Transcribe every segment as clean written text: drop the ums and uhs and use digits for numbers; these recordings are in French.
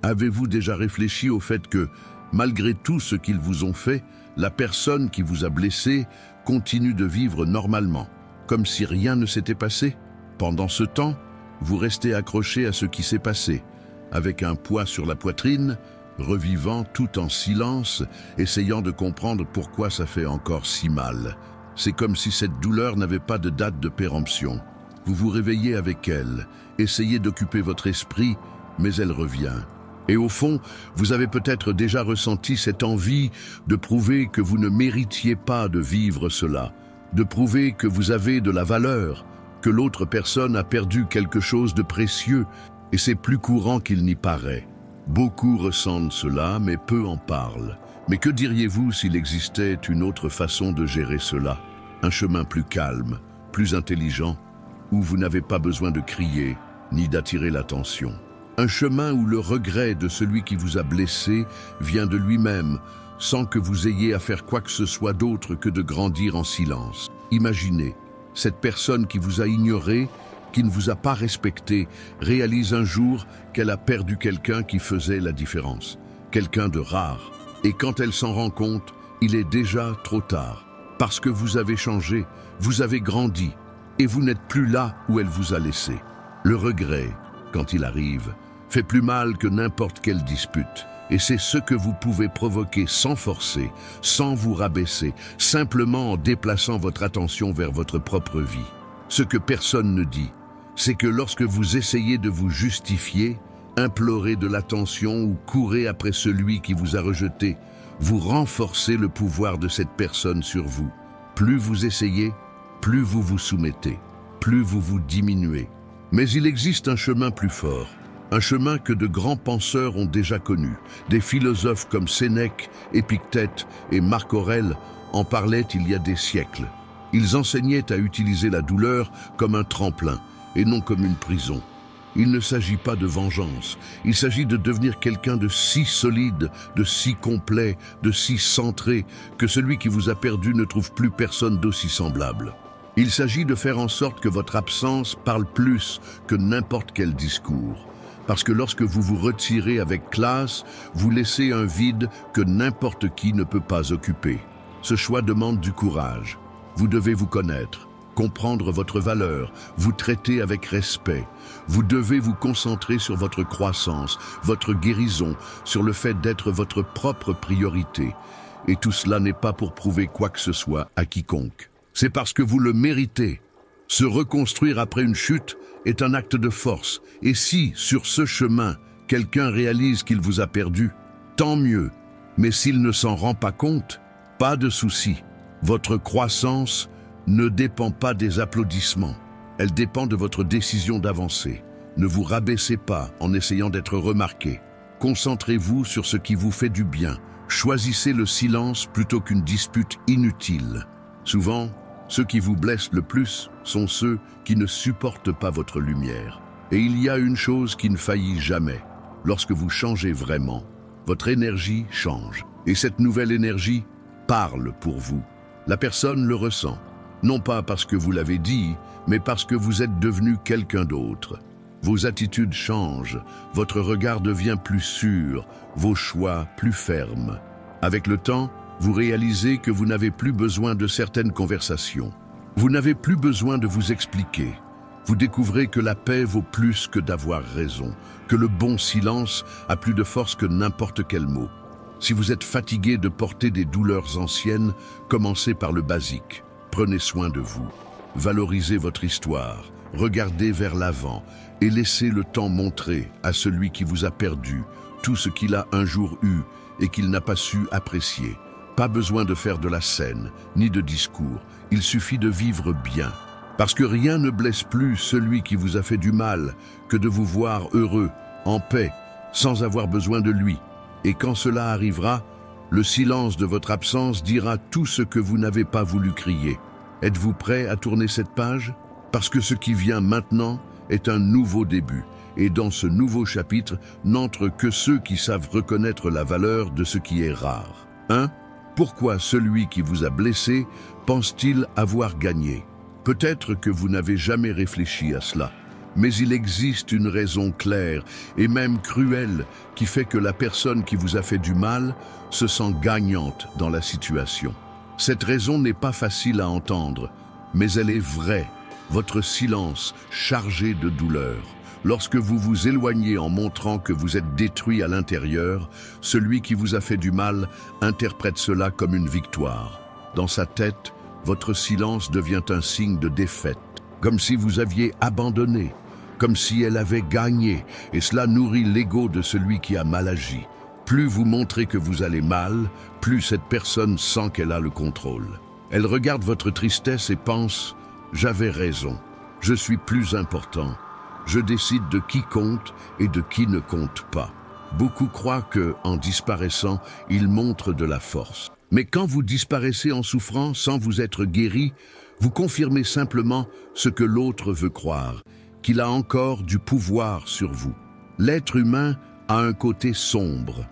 Avez-vous déjà réfléchi au fait que, malgré tout ce qu'ils vous ont fait, la personne qui vous a blessé continue de vivre normalement, comme si rien ne s'était passé? Pendant ce temps, vous restez accroché à ce qui s'est passé, avec un poids sur la poitrine, revivant tout en silence, essayant de comprendre pourquoi ça fait encore si mal. C'est comme si cette douleur n'avait pas de date de péremption. Vous vous réveillez avec elle, essayez d'occuper votre esprit, mais elle revient. Et au fond, vous avez peut-être déjà ressenti cette envie de prouver que vous ne méritiez pas de vivre cela, de prouver que vous avez de la valeur, que l'autre personne a perdu quelque chose de précieux, et c'est plus courant qu'il n'y paraît. Beaucoup ressentent cela, mais peu en parlent. Mais que diriez-vous s'il existait une autre façon de gérer cela? Un chemin plus calme, plus intelligent, où vous n'avez pas besoin de crier, ni d'attirer l'attention. Un chemin où le regret de celui qui vous a blessé vient de lui-même, sans que vous ayez à faire quoi que ce soit d'autre que de grandir en silence. Imaginez, cette personne qui vous a ignoré, qui ne vous a pas respecté, réalise un jour qu'elle a perdu quelqu'un qui faisait la différence, quelqu'un de rare. Et quand elle s'en rend compte, il est déjà trop tard. Parce que vous avez changé, vous avez grandi, et vous n'êtes plus là où elle vous a laissé. Le regret, quand il arrive, fait plus mal que n'importe quelle dispute. Et c'est ce que vous pouvez provoquer sans forcer, sans vous rabaisser, simplement en déplaçant votre attention vers votre propre vie. Ce que personne ne dit, c'est que lorsque vous essayez de vous justifier, implorer de l'attention ou courez après celui qui vous a rejeté, vous renforcez le pouvoir de cette personne sur vous. Plus vous essayez, plus vous vous soumettez, plus vous vous diminuez. Mais il existe un chemin plus fort. Un chemin que de grands penseurs ont déjà connu. Des philosophes comme Sénèque, Épictète et Marc Aurèle en parlaient il y a des siècles. Ils enseignaient à utiliser la douleur comme un tremplin et non comme une prison. Il ne s'agit pas de vengeance, il s'agit de devenir quelqu'un de si solide, de si complet, de si centré que celui qui vous a perdu ne trouve plus personne d'aussi semblable. Il s'agit de faire en sorte que votre absence parle plus que n'importe quel discours. Parce que lorsque vous vous retirez avec classe, vous laissez un vide que n'importe qui ne peut pas occuper. Ce choix demande du courage. Vous devez vous connaître, comprendre votre valeur, vous traiter avec respect. Vous devez vous concentrer sur votre croissance, votre guérison, sur le fait d'être votre propre priorité. Et tout cela n'est pas pour prouver quoi que ce soit à quiconque. C'est parce que vous le méritez. Se reconstruire après une chute est un acte de force. Et si, sur ce chemin, quelqu'un réalise qu'il vous a perdu, tant mieux. Mais s'il ne s'en rend pas compte, pas de souci. Votre croissance ne dépend pas des applaudissements. Elle dépend de votre décision d'avancer. Ne vous rabaissez pas en essayant d'être remarqué. Concentrez-vous sur ce qui vous fait du bien. Choisissez le silence plutôt qu'une dispute inutile. Souvent, ceux qui vous blessent le plus sont ceux qui ne supportent pas votre lumière. Et il y a une chose qui ne faillit jamais. Lorsque vous changez vraiment, votre énergie change. Et cette nouvelle énergie parle pour vous. La personne le ressent. Non pas parce que vous l'avez dit, mais parce que vous êtes devenu quelqu'un d'autre. Vos attitudes changent, votre regard devient plus sûr, vos choix plus fermes. Avec le temps, vous réalisez que vous n'avez plus besoin de certaines conversations. Vous n'avez plus besoin de vous expliquer. Vous découvrez que la paix vaut plus que d'avoir raison, que le bon silence a plus de force que n'importe quel mot. Si vous êtes fatigué de porter des douleurs anciennes, commencez par le basique. Prenez soin de vous. Valorisez votre histoire. Regardez vers l'avant et laissez le temps montrer à celui qui vous a perdu tout ce qu'il a un jour eu et qu'il n'a pas su apprécier. Pas besoin de faire de la scène, ni de discours. Il suffit de vivre bien. Parce que rien ne blesse plus celui qui vous a fait du mal que de vous voir heureux, en paix, sans avoir besoin de lui. Et quand cela arrivera, le silence de votre absence dira tout ce que vous n'avez pas voulu crier. Êtes-vous prêt à tourner cette page? Parce que ce qui vient maintenant est un nouveau début. Et dans ce nouveau chapitre n'entrent que ceux qui savent reconnaître la valeur de ce qui est rare. 1. Pourquoi celui qui vous a blessé pense-t-il avoir gagné? Peut-être que vous n'avez jamais réfléchi à cela, Mais il existe une raison claire et même cruelle qui fait que la personne qui vous a fait du mal se sent gagnante dans la situation. Cette raison n'est pas facile à entendre, mais elle est vraie. Votre silence chargé de douleur. Lorsque vous vous éloignez en montrant que vous êtes détruit à l'intérieur, celui qui vous a fait du mal interprète cela comme une victoire. Dans sa tête, votre silence devient un signe de défaite, comme si vous aviez abandonné, comme si elle avait gagné, et cela nourrit l'ego de celui qui a mal agi. Plus vous montrez que vous allez mal, plus cette personne sent qu'elle a le contrôle. Elle regarde votre tristesse et pense « J'avais raison, je suis plus important. Je décide de qui compte et de qui ne compte pas. » Beaucoup croient que, en disparaissant, ils montrent de la force. Mais quand vous disparaissez en souffrant sans vous être guéri, vous confirmez simplement ce que l'autre veut croire, qu'il a encore du pouvoir sur vous. L'être humain a un côté sombre.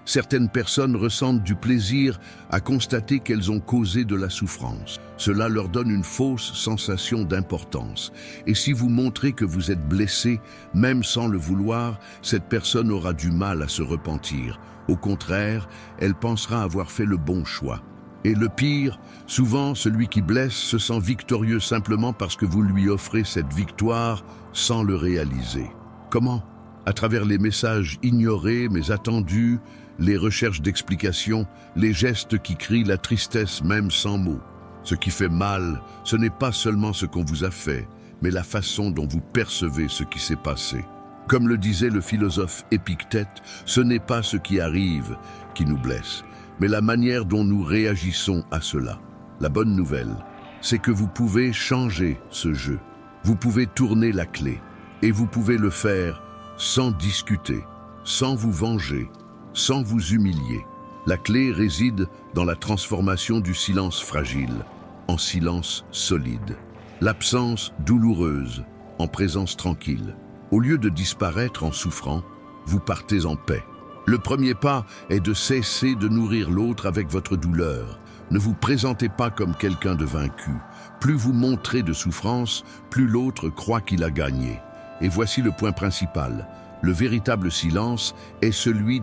Certaines personnes ressentent du plaisir à constater qu'elles ont causé de la souffrance. Cela leur donne une fausse sensation d'importance. Et si vous montrez que vous êtes blessé, même sans le vouloir, cette personne aura du mal à se repentir. Au contraire, elle pensera avoir fait le bon choix. Et le pire, souvent celui qui blesse se sent victorieux simplement parce que vous lui offrez cette victoire sans le réaliser. Comment? À travers les messages ignorés mais attendus, les recherches d'explications, les gestes qui crient la tristesse même sans mots. Ce qui fait mal, ce n'est pas seulement ce qu'on vous a fait, mais la façon dont vous percevez ce qui s'est passé. Comme le disait le philosophe Épictète, ce n'est pas ce qui arrive qui nous blesse, mais la manière dont nous réagissons à cela. La bonne nouvelle, c'est que vous pouvez changer ce jeu. Vous pouvez tourner la clé, et vous pouvez le faire sans discuter, sans vous venger, sans vous humilier. La clé réside dans la transformation du silence fragile en silence solide. L'absence douloureuse en présence tranquille. Au lieu de disparaître en souffrant, vous partez en paix. Le premier pas est de cesser de nourrir l'autre avec votre douleur. Ne vous présentez pas comme quelqu'un de vaincu. Plus vous montrez de souffrance, plus l'autre croit qu'il a gagné. Et voici le point principal. Le véritable silence est celui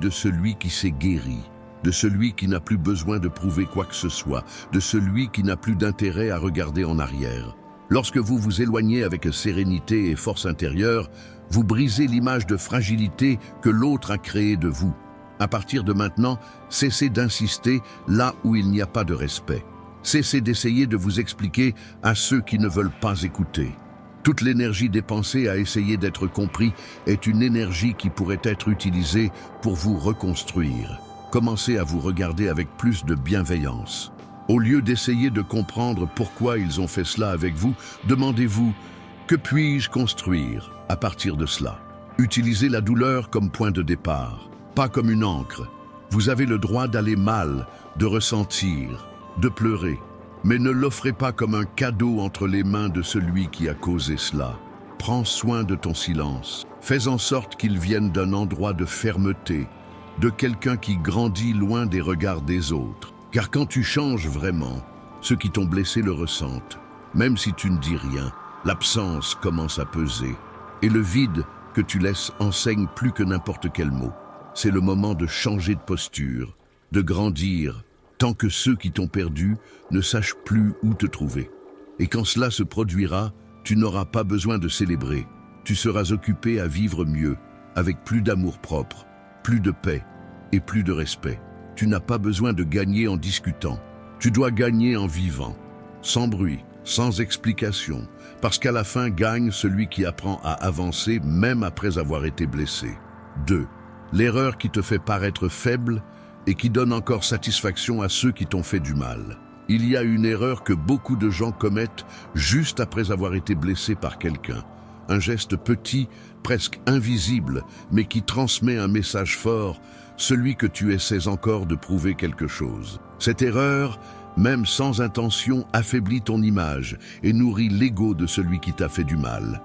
qui s'est guéri, de celui qui n'a plus besoin de prouver quoi que ce soit, de celui qui n'a plus d'intérêt à regarder en arrière. Lorsque vous vous éloignez avec sérénité et force intérieure, vous brisez l'image de fragilité que l'autre a créée de vous. À partir de maintenant, cessez d'insister là où il n'y a pas de respect. Cessez d'essayer de vous expliquer à ceux qui ne veulent pas écouter. Toute l'énergie dépensée à essayer d'être compris est une énergie qui pourrait être utilisée pour vous reconstruire. Commencez à vous regarder avec plus de bienveillance. Au lieu d'essayer de comprendre pourquoi ils ont fait cela avec vous, demandez-vous « Que puis-je construire à partir de cela ?» Utilisez la douleur comme point de départ, pas comme une encre. Vous avez le droit d'aller mal, de ressentir, de pleurer. Mais ne l'offrez pas comme un cadeau entre les mains de celui qui a causé cela. Prends soin de ton silence. Fais en sorte qu'il vienne d'un endroit de fermeté, de quelqu'un qui grandit loin des regards des autres. Car quand tu changes vraiment, ceux qui t'ont blessé le ressentent. Même si tu ne dis rien, l'absence commence à peser. Et le vide que tu laisses enseigne plus que n'importe quel mot. C'est le moment de changer de posture, de grandir, tant que ceux qui t'ont perdu ne sachent plus où te trouver. Et quand cela se produira, tu n'auras pas besoin de célébrer. Tu seras occupé à vivre mieux, avec plus d'amour-propre, plus de paix et plus de respect. Tu n'as pas besoin de gagner en discutant. Tu dois gagner en vivant, sans bruit, sans explication, parce qu'à la fin gagne celui qui apprend à avancer même après avoir été blessé. 2. L'erreur qui te fait paraître faible et qui donne encore satisfaction à ceux qui t'ont fait du mal. Il y a une erreur que beaucoup de gens commettent juste après avoir été blessés par quelqu'un. Un geste petit, presque invisible, mais qui transmet un message fort, celui que tu essaies encore de prouver quelque chose. Cette erreur, même sans intention, affaiblit ton image et nourrit l'ego de celui qui t'a fait du mal.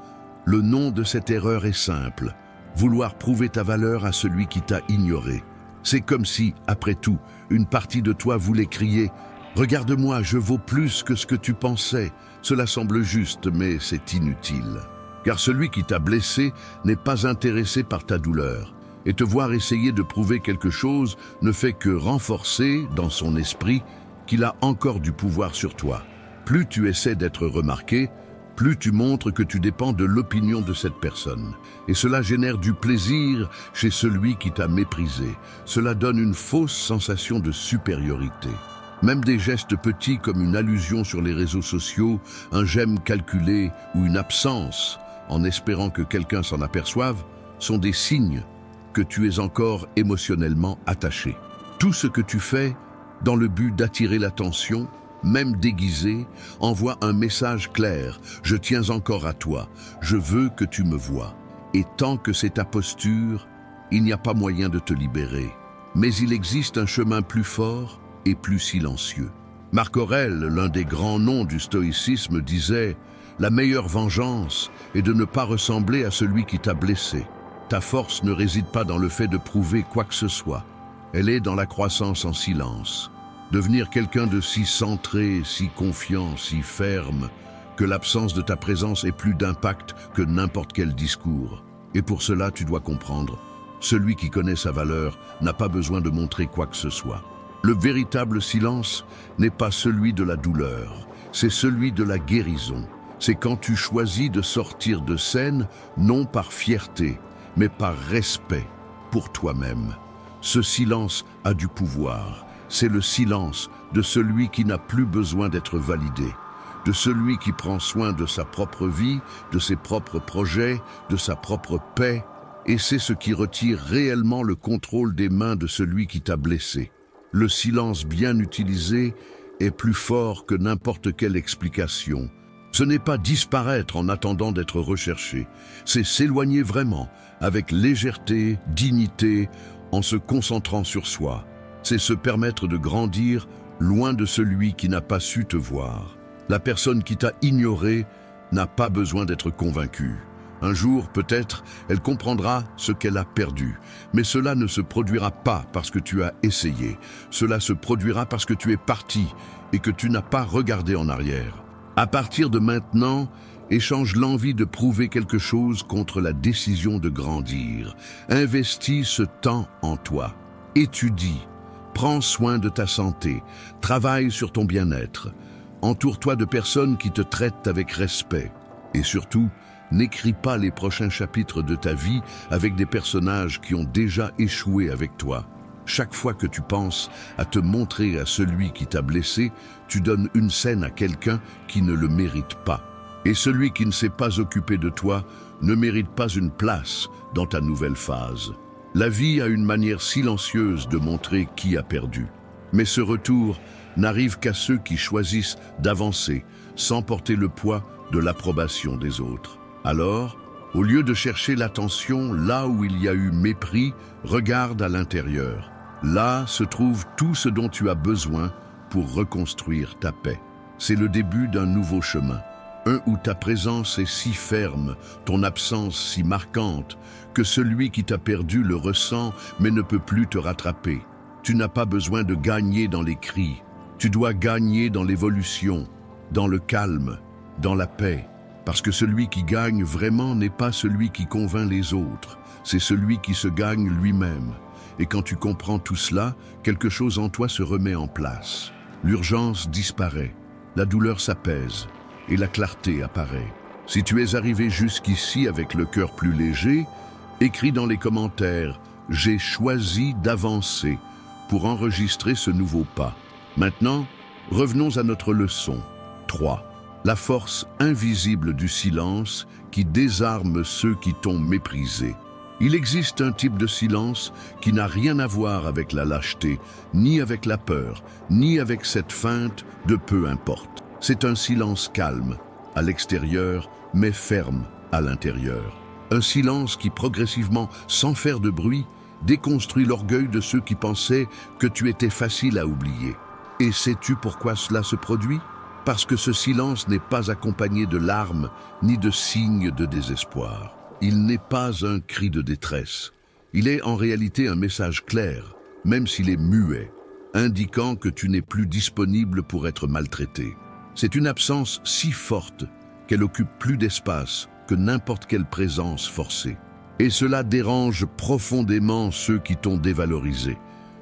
Le nom de cette erreur est simple: vouloir prouver ta valeur à celui qui t'a ignoré. C'est comme si, après tout, une partie de toi voulait crier « Regarde-moi, je vaux plus que ce que tu pensais ». Cela semble juste, mais c'est inutile. car celui qui t'a blessé n'est pas intéressé par ta douleur. Et te voir essayer de prouver quelque chose ne fait que renforcer dans son esprit qu'il a encore du pouvoir sur toi. Plus tu essaies d'être remarqué, plus tu montres que tu dépends de l'opinion de cette personne. Et cela génère du plaisir chez celui qui t'a méprisé. Cela donne une fausse sensation de supériorité. Même des gestes petits comme une allusion sur les réseaux sociaux, un j'aime calculé ou une absence, en espérant que quelqu'un s'en aperçoive, sont des signes que tu es encore émotionnellement attaché. Tout ce que tu fais dans le but d'attirer l'attention, même déguisé, envoie un message clair. Je tiens encore à toi, je veux que tu me vois. Et tant que c'est ta posture, il n'y a pas moyen de te libérer. Mais il existe un chemin plus fort et plus silencieux. Marc Aurèle, l'un des grands noms du stoïcisme, disait « La meilleure vengeance est de ne pas ressembler à celui qui t'a blessé. Ta force ne réside pas dans le fait de prouver quoi que ce soit. Elle est dans la croissance en silence. Devenir quelqu'un de si centré, si confiant, si ferme, que l'absence de ta présence ait plus d'impact que n'importe quel discours. Et pour cela, tu dois comprendre, celui qui connaît sa valeur n'a pas besoin de montrer quoi que ce soit. Le véritable silence n'est pas celui de la douleur, c'est celui de la guérison. C'est quand tu choisis de sortir de scène, non par fierté, mais par respect pour toi-même. Ce silence a du pouvoir. C'est le silence de celui qui n'a plus besoin d'être validé, de celui qui prend soin de sa propre vie, de ses propres projets, de sa propre paix, et c'est ce qui retire réellement le contrôle des mains de celui qui t'a blessé. Le silence bien utilisé est plus fort que n'importe quelle explication. Ce n'est pas disparaître en attendant d'être recherché, c'est s'éloigner vraiment, avec légèreté, dignité, en se concentrant sur soi. C'est se permettre de grandir loin de celui qui n'a pas su te voir. La personne qui t'a ignoré n'a pas besoin d'être convaincue. Un jour, peut-être, elle comprendra ce qu'elle a perdu. Mais cela ne se produira pas parce que tu as essayé. Cela se produira parce que tu es parti et que tu n'as pas regardé en arrière. À partir de maintenant, échange l'envie de prouver quelque chose contre la décision de grandir. Investis ce temps en toi. Étudie. Prends soin de ta santé. Travaille sur ton bien-être. Entoure-toi de personnes qui te traitent avec respect. Et surtout, n'écris pas les prochains chapitres de ta vie avec des personnages qui ont déjà échoué avec toi. Chaque fois que tu penses à te montrer à celui qui t'a blessé, tu donnes une scène à quelqu'un qui ne le mérite pas. Et celui qui ne s'est pas occupé de toi ne mérite pas une place dans ta nouvelle phase. La vie a une manière silencieuse de montrer qui a perdu. Mais ce retour n'arrive qu'à ceux qui choisissent d'avancer sans porter le poids de l'approbation des autres. Alors, au lieu de chercher l'attention là où il y a eu mépris, regarde à l'intérieur. Là se trouve tout ce dont tu as besoin pour reconstruire ta paix. C'est le début d'un nouveau chemin. Un où ta présence est si ferme, ton absence si marquante, que celui qui t'a perdu le ressent mais ne peut plus te rattraper. Tu n'as pas besoin de gagner dans les cris. Tu dois gagner dans l'évolution, dans le calme, dans la paix. Parce que celui qui gagne vraiment n'est pas celui qui convainc les autres, c'est celui qui se gagne lui-même. Et quand tu comprends tout cela, quelque chose en toi se remet en place. L'urgence disparaît, la douleur s'apaise et la clarté apparaît. Si tu es arrivé jusqu'ici avec le cœur plus léger, écris dans les commentaires « J'ai choisi d'avancer » pour enregistrer ce nouveau pas. Maintenant, revenons à notre leçon. 3. La force invisible du silence qui désarme ceux qui t'ont méprisé. Il existe un type de silence qui n'a rien à voir avec la lâcheté, ni avec la peur, ni avec cette feinte de peu importe. C'est un silence calme, à l'extérieur, mais ferme à l'intérieur. Un silence qui progressivement, sans faire de bruit, déconstruit l'orgueil de ceux qui pensaient que tu étais facile à oublier. Et sais-tu pourquoi cela se produit ? Parce que ce silence n'est pas accompagné de larmes ni de signes de désespoir. Il n'est pas un cri de détresse. Il est en réalité un message clair, même s'il est muet, indiquant que tu n'es plus disponible pour être maltraité. C'est une absence si forte qu'elle occupe plus d'espace que n'importe quelle présence forcée. Et cela dérange profondément ceux qui t'ont dévalorisé.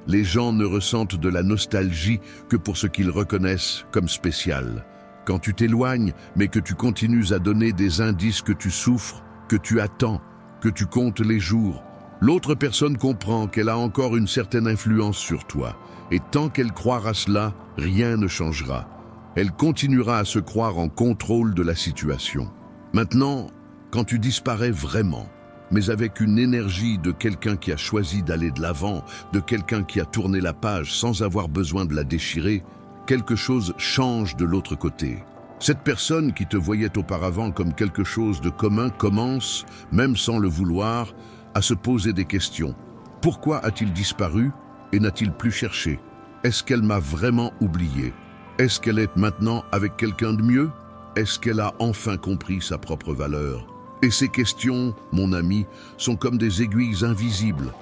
Les gens ne ressentent de la nostalgie que pour ce qu'ils reconnaissent comme spécial. Quand tu t'éloignes, mais que tu continues à donner des indices que tu souffres, que tu attends, que tu comptes les jours, l'autre personne comprend qu'elle a encore une certaine influence sur toi. Et tant qu'elle croira cela, rien ne changera. Elle continuera à se croire en contrôle de la situation. Maintenant, quand tu disparais vraiment, mais avec une énergie de quelqu'un qui a choisi d'aller de l'avant, de quelqu'un qui a tourné la page sans avoir besoin de la déchirer, quelque chose change de l'autre côté. Cette personne qui te voyait auparavant comme quelque chose de commun commence, même sans le vouloir, à se poser des questions. Pourquoi a-t-il disparu et n'a-t-il plus cherché? Est-ce qu'elle m'a vraiment oublié? Est-ce qu'elle est maintenant avec quelqu'un de mieux? Est-ce qu'elle a enfin compris sa propre valeur? Et ces questions, mon ami, sont comme des aiguilles invisibles,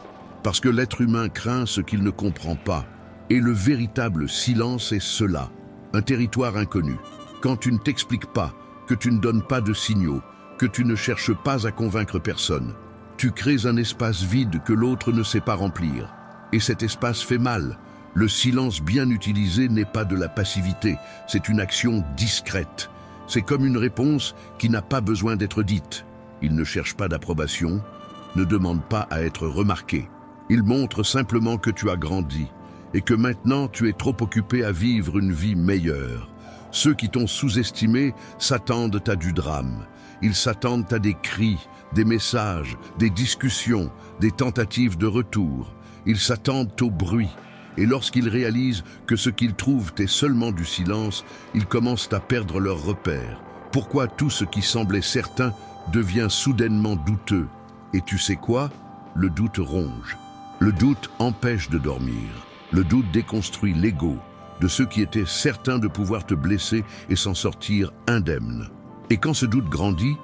parce que l'être humain craint ce qu'il ne comprend pas. Et le véritable silence est cela, un territoire inconnu. Quand tu ne t'expliques pas, que tu ne donnes pas de signaux, que tu ne cherches pas à convaincre personne, tu crées un espace vide que l'autre ne sait pas remplir. Et cet espace fait mal. Le silence bien utilisé n'est pas de la passivité, c'est une action discrète. C'est comme une réponse qui n'a pas besoin d'être dite. Il ne cherche pas d'approbation, ne demande pas à être remarqué. Il montre simplement que tu as grandi et que maintenant tu es trop occupé à vivre une vie meilleure. Ceux qui t'ont sous-estimé s'attendent à du drame. Ils s'attendent à des cris, des messages, des discussions, des tentatives de retour. Ils s'attendent au bruit. Et lorsqu'ils réalisent que ce qu'ils trouvent est seulement du silence, ils commencent à perdre leurs repères. Pourquoi tout ce qui semblait certain devient soudainement douteux? Et tu sais quoi? Le doute ronge. Le doute empêche de dormir. Le doute déconstruit l'ego de ceux qui étaient certains de pouvoir te blesser et s'en sortir indemnes. Et quand ce doute grandit,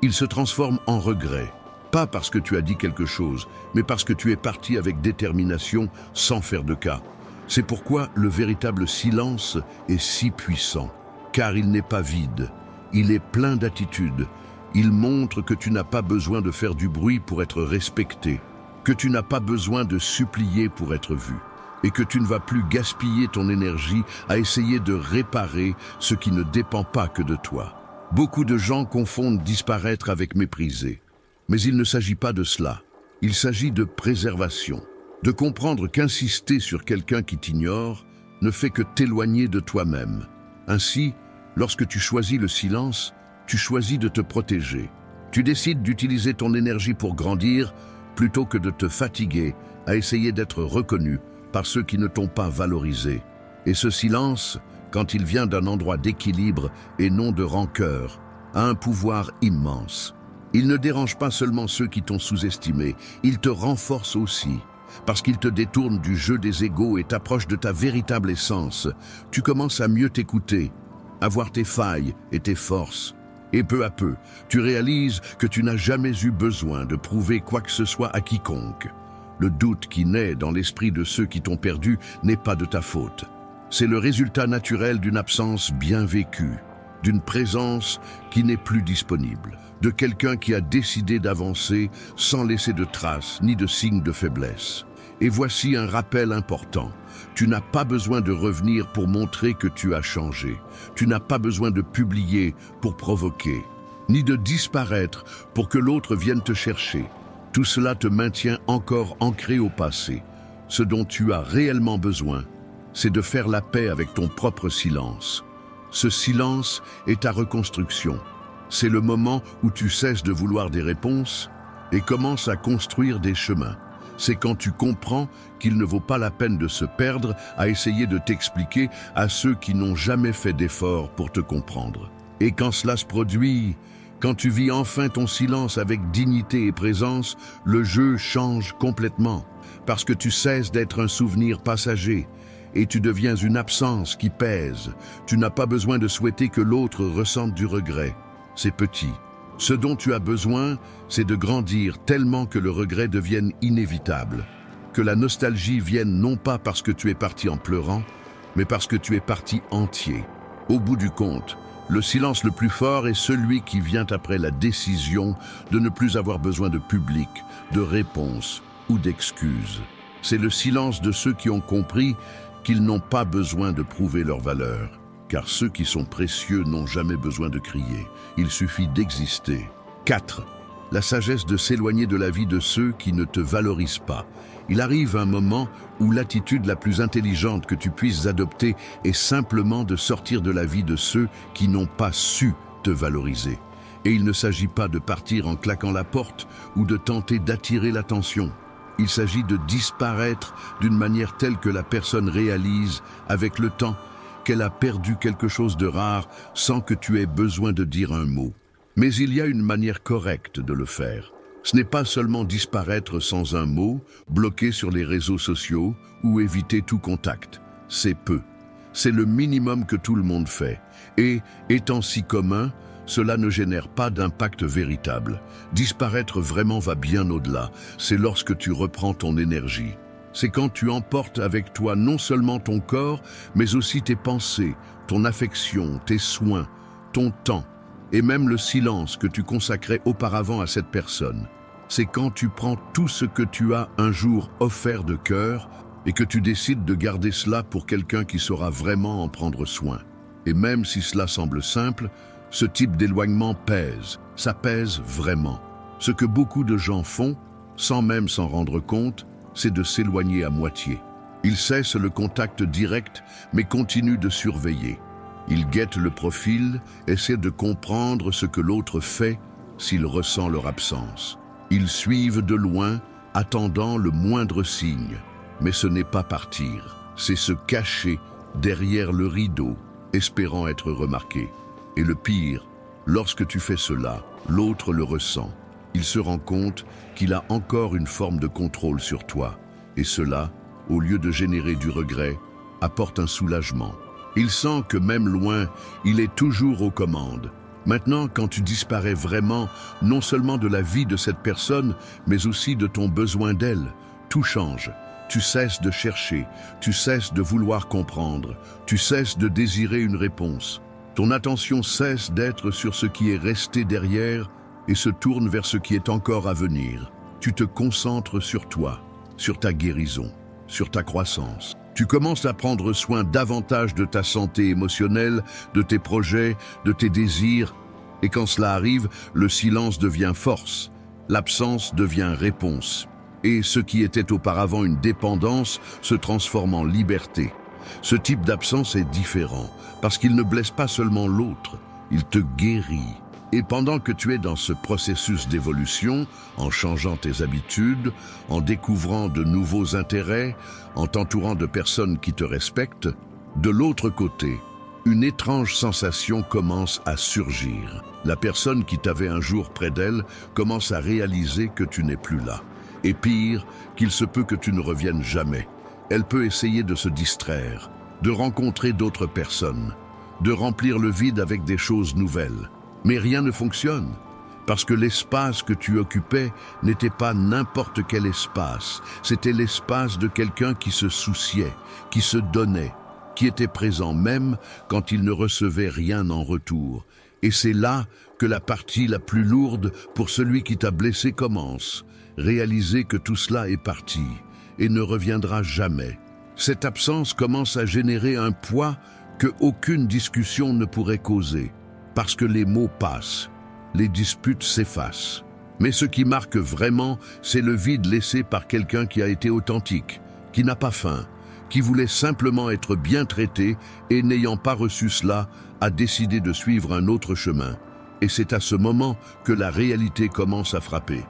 il se transforme en regret. Pas parce que tu as dit quelque chose, mais parce que tu es parti avec détermination sans faire de cas. C'est pourquoi le véritable silence est si puissant, car il n'est pas vide, il est plein d'attitude. Il montre que tu n'as pas besoin de faire du bruit pour être respecté, que tu n'as pas besoin de supplier pour être vu, et que tu ne vas plus gaspiller ton énergie à essayer de réparer ce qui ne dépend pas que de toi. Beaucoup de gens confondent disparaître avec mépriser. Mais il ne s'agit pas de cela. Il s'agit de préservation, de comprendre qu'insister sur quelqu'un qui t'ignore ne fait que t'éloigner de toi-même. Ainsi, lorsque tu choisis le silence, tu choisis de te protéger. Tu décides d'utiliser ton énergie pour grandir plutôt que de te fatiguer à essayer d'être reconnu par ceux qui ne t'ont pas valorisé. Et ce silence, quand il vient d'un endroit d'équilibre et non de rancœur, a un pouvoir immense. Il ne dérange pas seulement ceux qui t'ont sous-estimé, il te renforce aussi, parce qu'il te détourne du jeu des égos et t'approche de ta véritable essence. Tu commences à mieux t'écouter, à voir tes failles et tes forces. Et peu à peu, tu réalises que tu n'as jamais eu besoin de prouver quoi que ce soit à quiconque. Le doute qui naît dans l'esprit de ceux qui t'ont perdu n'est pas de ta faute. C'est le résultat naturel d'une absence bien vécue, d'une présence qui n'est plus disponible, de quelqu'un qui a décidé d'avancer sans laisser de traces ni de signes de faiblesse. Et voici un rappel important. Tu n'as pas besoin de revenir pour montrer que tu as changé. Tu n'as pas besoin de publier pour provoquer, ni de disparaître pour que l'autre vienne te chercher. Tout cela te maintient encore ancré au passé. Ce dont tu as réellement besoin, c'est de faire la paix avec ton propre silence. Ce silence est ta reconstruction. C'est le moment où tu cesses de vouloir des réponses et commences à construire des chemins. C'est quand tu comprends qu'il ne vaut pas la peine de se perdre à essayer de t'expliquer à ceux qui n'ont jamais fait d'efforts pour te comprendre. Et quand cela se produit, quand tu vis enfin ton silence avec dignité et présence, le jeu change complètement, parce que tu cesses d'être un souvenir passager et tu deviens une absence qui pèse. Tu n'as pas besoin de souhaiter que l'autre ressente du regret. C'est petit. Ce dont tu as besoin, c'est de grandir tellement que le regret devienne inévitable, que la nostalgie vienne non pas parce que tu es parti en pleurant, mais parce que tu es parti entier. Au bout du compte, Le silence le plus fort est celui qui vient après la décision de ne plus avoir besoin de public, de réponse ou d'excuses. C'est le silence de ceux qui ont compris qu'ils n'ont pas besoin de prouver leur valeur. Car ceux qui sont précieux n'ont jamais besoin de crier. Il suffit d'exister. 4. La sagesse de s'éloigner de la vie de ceux qui ne te valorisent pas. Il arrive un moment où l'attitude la plus intelligente que tu puisses adopter est simplement de sortir de la vie de ceux qui n'ont pas su te valoriser. Et il ne s'agit pas de partir en claquant la porte ou de tenter d'attirer l'attention. Il s'agit de disparaître d'une manière telle que la personne réalise, avec le temps, qu'elle a perdu quelque chose de rare sans que tu aies besoin de dire un mot. Mais il y a une manière correcte de le faire. Ce n'est pas seulement disparaître sans un mot, bloquer sur les réseaux sociaux ou éviter tout contact. C'est peu. C'est le minimum que tout le monde fait. Et, étant si commun, cela ne génère pas d'impact véritable. Disparaître vraiment va bien au-delà. C'est lorsque tu reprends ton énergie. C'est quand tu emportes avec toi non seulement ton corps, mais aussi tes pensées, ton affection, tes soins, ton temps, et même le silence que tu consacrais auparavant à cette personne. C'est quand tu prends tout ce que tu as un jour offert de cœur et que tu décides de garder cela pour quelqu'un qui saura vraiment en prendre soin. Et même si cela semble simple, ce type d'éloignement pèse, ça pèse vraiment. Ce que beaucoup de gens font, sans même s'en rendre compte, c'est de s'éloigner à moitié. Ils cessent le contact direct, mais continuent de surveiller. Ils guettent le profil, essaient de comprendre ce que l'autre fait s'il ressent leur absence. Ils suivent de loin, attendant le moindre signe. Mais ce n'est pas partir, c'est se cacher derrière le rideau, espérant être remarqué. Et le pire, lorsque tu fais cela, l'autre le ressent. Il se rend compte qu'il a encore une forme de contrôle sur toi. Et cela, au lieu de générer du regret, apporte un soulagement. Il sent que même loin, il est toujours aux commandes. Maintenant, quand tu disparais vraiment, non seulement de la vie de cette personne, mais aussi de ton besoin d'elle, tout change. Tu cesses de chercher, tu cesses de vouloir comprendre, tu cesses de désirer une réponse. Ton attention cesse d'être sur ce qui est resté derrière et se tourne vers ce qui est encore à venir. Tu te concentres sur toi, sur ta guérison, sur ta croissance. Tu commences à prendre soin davantage de ta santé émotionnelle, de tes projets, de tes désirs. Et quand cela arrive, le silence devient force, l'absence devient réponse. Et ce qui était auparavant une dépendance se transforme en liberté. Ce type d'absence est différent, parce qu'il ne blesse pas seulement l'autre, il te guérit. Et pendant que tu es dans ce processus d'évolution, en changeant tes habitudes, en découvrant de nouveaux intérêts, en t'entourant de personnes qui te respectent, de l'autre côté, une étrange sensation commence à surgir. La personne qui t'avait un jour près d'elle commence à réaliser que tu n'es plus là. Et pire, qu'il se peut que tu ne reviennes jamais. Elle peut essayer de se distraire, de rencontrer d'autres personnes, de remplir le vide avec des choses nouvelles. Mais rien ne fonctionne, parce que l'espace que tu occupais n'était pas n'importe quel espace. C'était l'espace de quelqu'un qui se souciait, qui se donnait, qui était présent même quand il ne recevait rien en retour. Et c'est là que la partie la plus lourde pour celui qui t'a blessé commence. Réaliser que tout cela est parti et ne reviendra jamais. Cette absence commence à générer un poids que aucune discussion ne pourrait causer. Parce que les mots passent, les disputes s'effacent. Mais ce qui marque vraiment, c'est le vide laissé par quelqu'un qui a été authentique, qui n'a pas faim, qui voulait simplement être bien traité et n'ayant pas reçu cela, a décidé de suivre un autre chemin. Et c'est à ce moment que la réalité commence à frapper.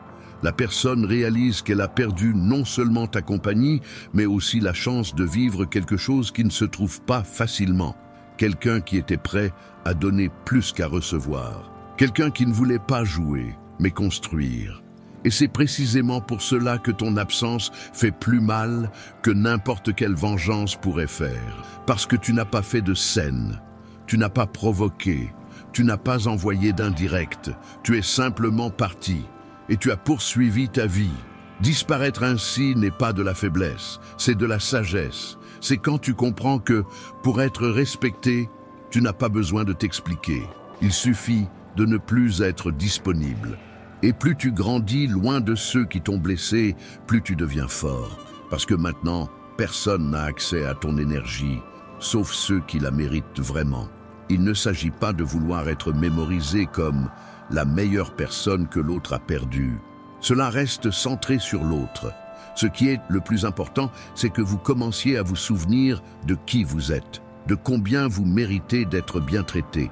La personne réalise qu'elle a perdu non seulement ta compagnie, mais aussi la chance de vivre quelque chose qui ne se trouve pas facilement. Quelqu'un qui était prêt à donner plus qu'à recevoir. Quelqu'un qui ne voulait pas jouer, mais construire. Et c'est précisément pour cela que ton absence fait plus mal que n'importe quelle vengeance pourrait faire. Parce que tu n'as pas fait de scène, tu n'as pas provoqué, tu n'as pas envoyé d'indirect, tu es simplement parti et tu as poursuivi ta vie. Disparaître ainsi n'est pas de la faiblesse, c'est de la sagesse. C'est quand tu comprends que, pour être respecté, Tu n'as pas besoin de t'expliquer. Il suffit de ne plus être disponible. Et plus tu grandis loin de ceux qui t'ont blessé, plus tu deviens fort. Parce que maintenant, personne n'a accès à ton énergie, sauf ceux qui la méritent vraiment. Il ne s'agit pas de vouloir être mémorisé comme la meilleure personne que l'autre a perdue. Cela reste centré sur l'autre. Ce qui est le plus important, c'est que vous commenciez à vous souvenir de qui vous êtes, de combien vous méritez d'être bien traité,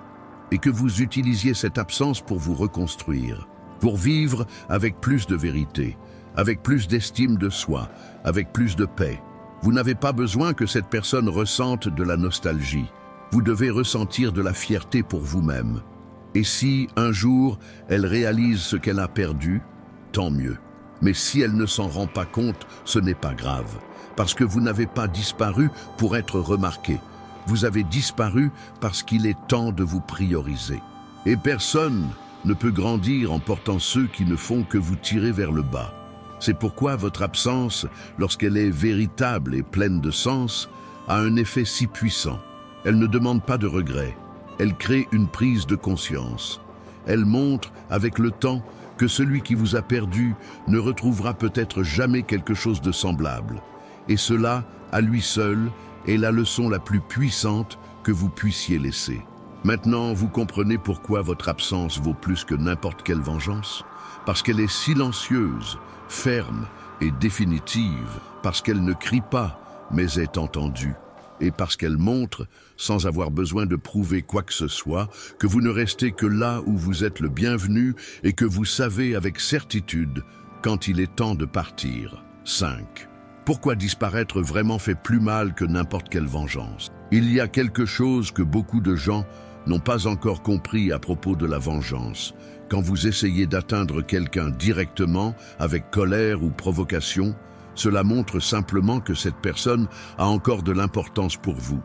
et que vous utilisiez cette absence pour vous reconstruire, pour vivre avec plus de vérité, avec plus d'estime de soi, avec plus de paix. Vous n'avez pas besoin que cette personne ressente de la nostalgie. Vous devez ressentir de la fierté pour vous-même. Et si, un jour, elle réalise ce qu'elle a perdu, tant mieux. Mais si elle ne s'en rend pas compte, ce n'est pas grave. Parce que vous n'avez pas disparu pour être remarqué. Vous avez disparu parce qu'il est temps de vous prioriser. Et personne ne peut grandir en portant ceux qui ne font que vous tirer vers le bas. C'est pourquoi votre absence, lorsqu'elle est véritable et pleine de sens, a un effet si puissant. Elle ne demande pas de regret. Elle crée une prise de conscience. Elle montre, avec le temps, que celui qui vous a perdu ne retrouvera peut-être jamais quelque chose de semblable. Et cela, à lui seul, est la leçon la plus puissante que vous puissiez laisser. Maintenant, vous comprenez pourquoi votre absence vaut plus que n'importe quelle vengeance. Parce qu'elle est silencieuse, ferme et définitive, parce qu'elle ne crie pas, mais est entendue. Et parce qu'elle montre, sans avoir besoin de prouver quoi que ce soit, que vous ne restez que là où vous êtes le bienvenu et que vous savez avec certitude quand il est temps de partir. 5. Pourquoi disparaître vraiment fait plus mal que n'importe quelle vengeance? Il y a quelque chose que beaucoup de gens n'ont pas encore compris à propos de la vengeance. Quand vous essayez d'atteindre quelqu'un directement, avec colère ou provocation, cela montre simplement que cette personne a encore de l'importance pour vous,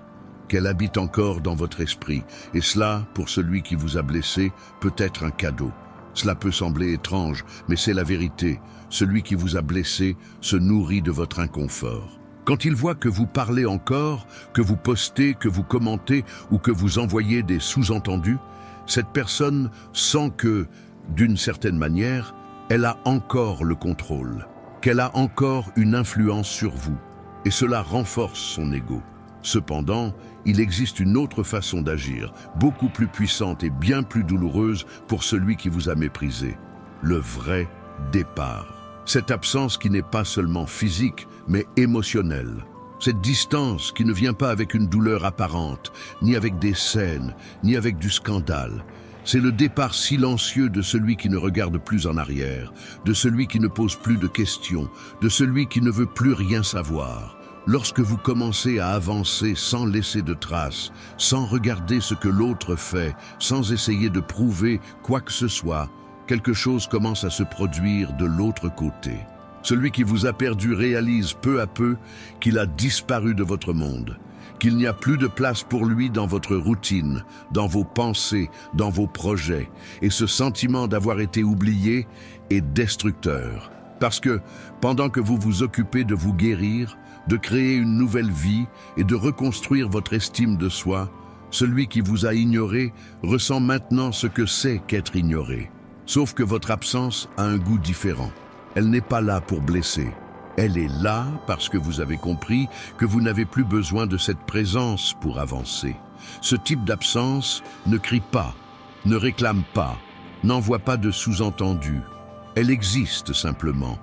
qu'elle habite encore dans votre esprit. Et cela, pour celui qui vous a blessé, peut être un cadeau. Cela peut sembler étrange, mais c'est la vérité. Celui qui vous a blessé se nourrit de votre inconfort. Quand il voit que vous parlez encore, que vous postez, que vous commentez ou que vous envoyez des sous-entendus, cette personne sent que, d'une certaine manière, elle a encore le contrôle, qu'elle a encore une influence sur vous, et cela renforce son ego. Cependant, il existe une autre façon d'agir, beaucoup plus puissante et bien plus douloureuse pour celui qui vous a méprisé. Le vrai départ. Cette absence qui n'est pas seulement physique, mais émotionnelle. Cette distance qui ne vient pas avec une douleur apparente, ni avec des scènes, ni avec du scandale. C'est le départ silencieux de celui qui ne regarde plus en arrière, de celui qui ne pose plus de questions, de celui qui ne veut plus rien savoir. Lorsque vous commencez à avancer sans laisser de traces, sans regarder ce que l'autre fait, sans essayer de prouver quoi que ce soit, quelque chose commence à se produire de l'autre côté. Celui qui vous a perdu réalise peu à peu qu'il a disparu de votre monde, qu'il n'y a plus de place pour lui dans votre routine, dans vos pensées, dans vos projets. Et ce sentiment d'avoir été oublié est destructeur. Parce que, pendant que vous vous occupez de vous guérir, de créer une nouvelle vie et de reconstruire votre estime de soi, celui qui vous a ignoré ressent maintenant ce que c'est qu'être ignoré. Sauf que votre absence a un goût différent. Elle n'est pas là pour blesser. Elle est là parce que vous avez compris que vous n'avez plus besoin de cette présence pour avancer. Ce type d'absence ne crie pas, ne réclame pas, n'envoie pas de sous-entendu. Elle existe simplement.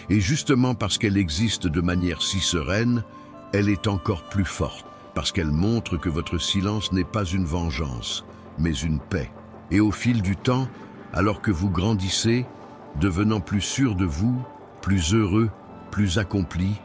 Et justement parce qu'elle existe de manière si sereine, elle est encore plus forte. Parce qu'elle montre que votre silence n'est pas une vengeance, mais une paix. Et au fil du temps, alors que vous grandissez, devenant plus sûr de vous, plus heureux, plus accompli,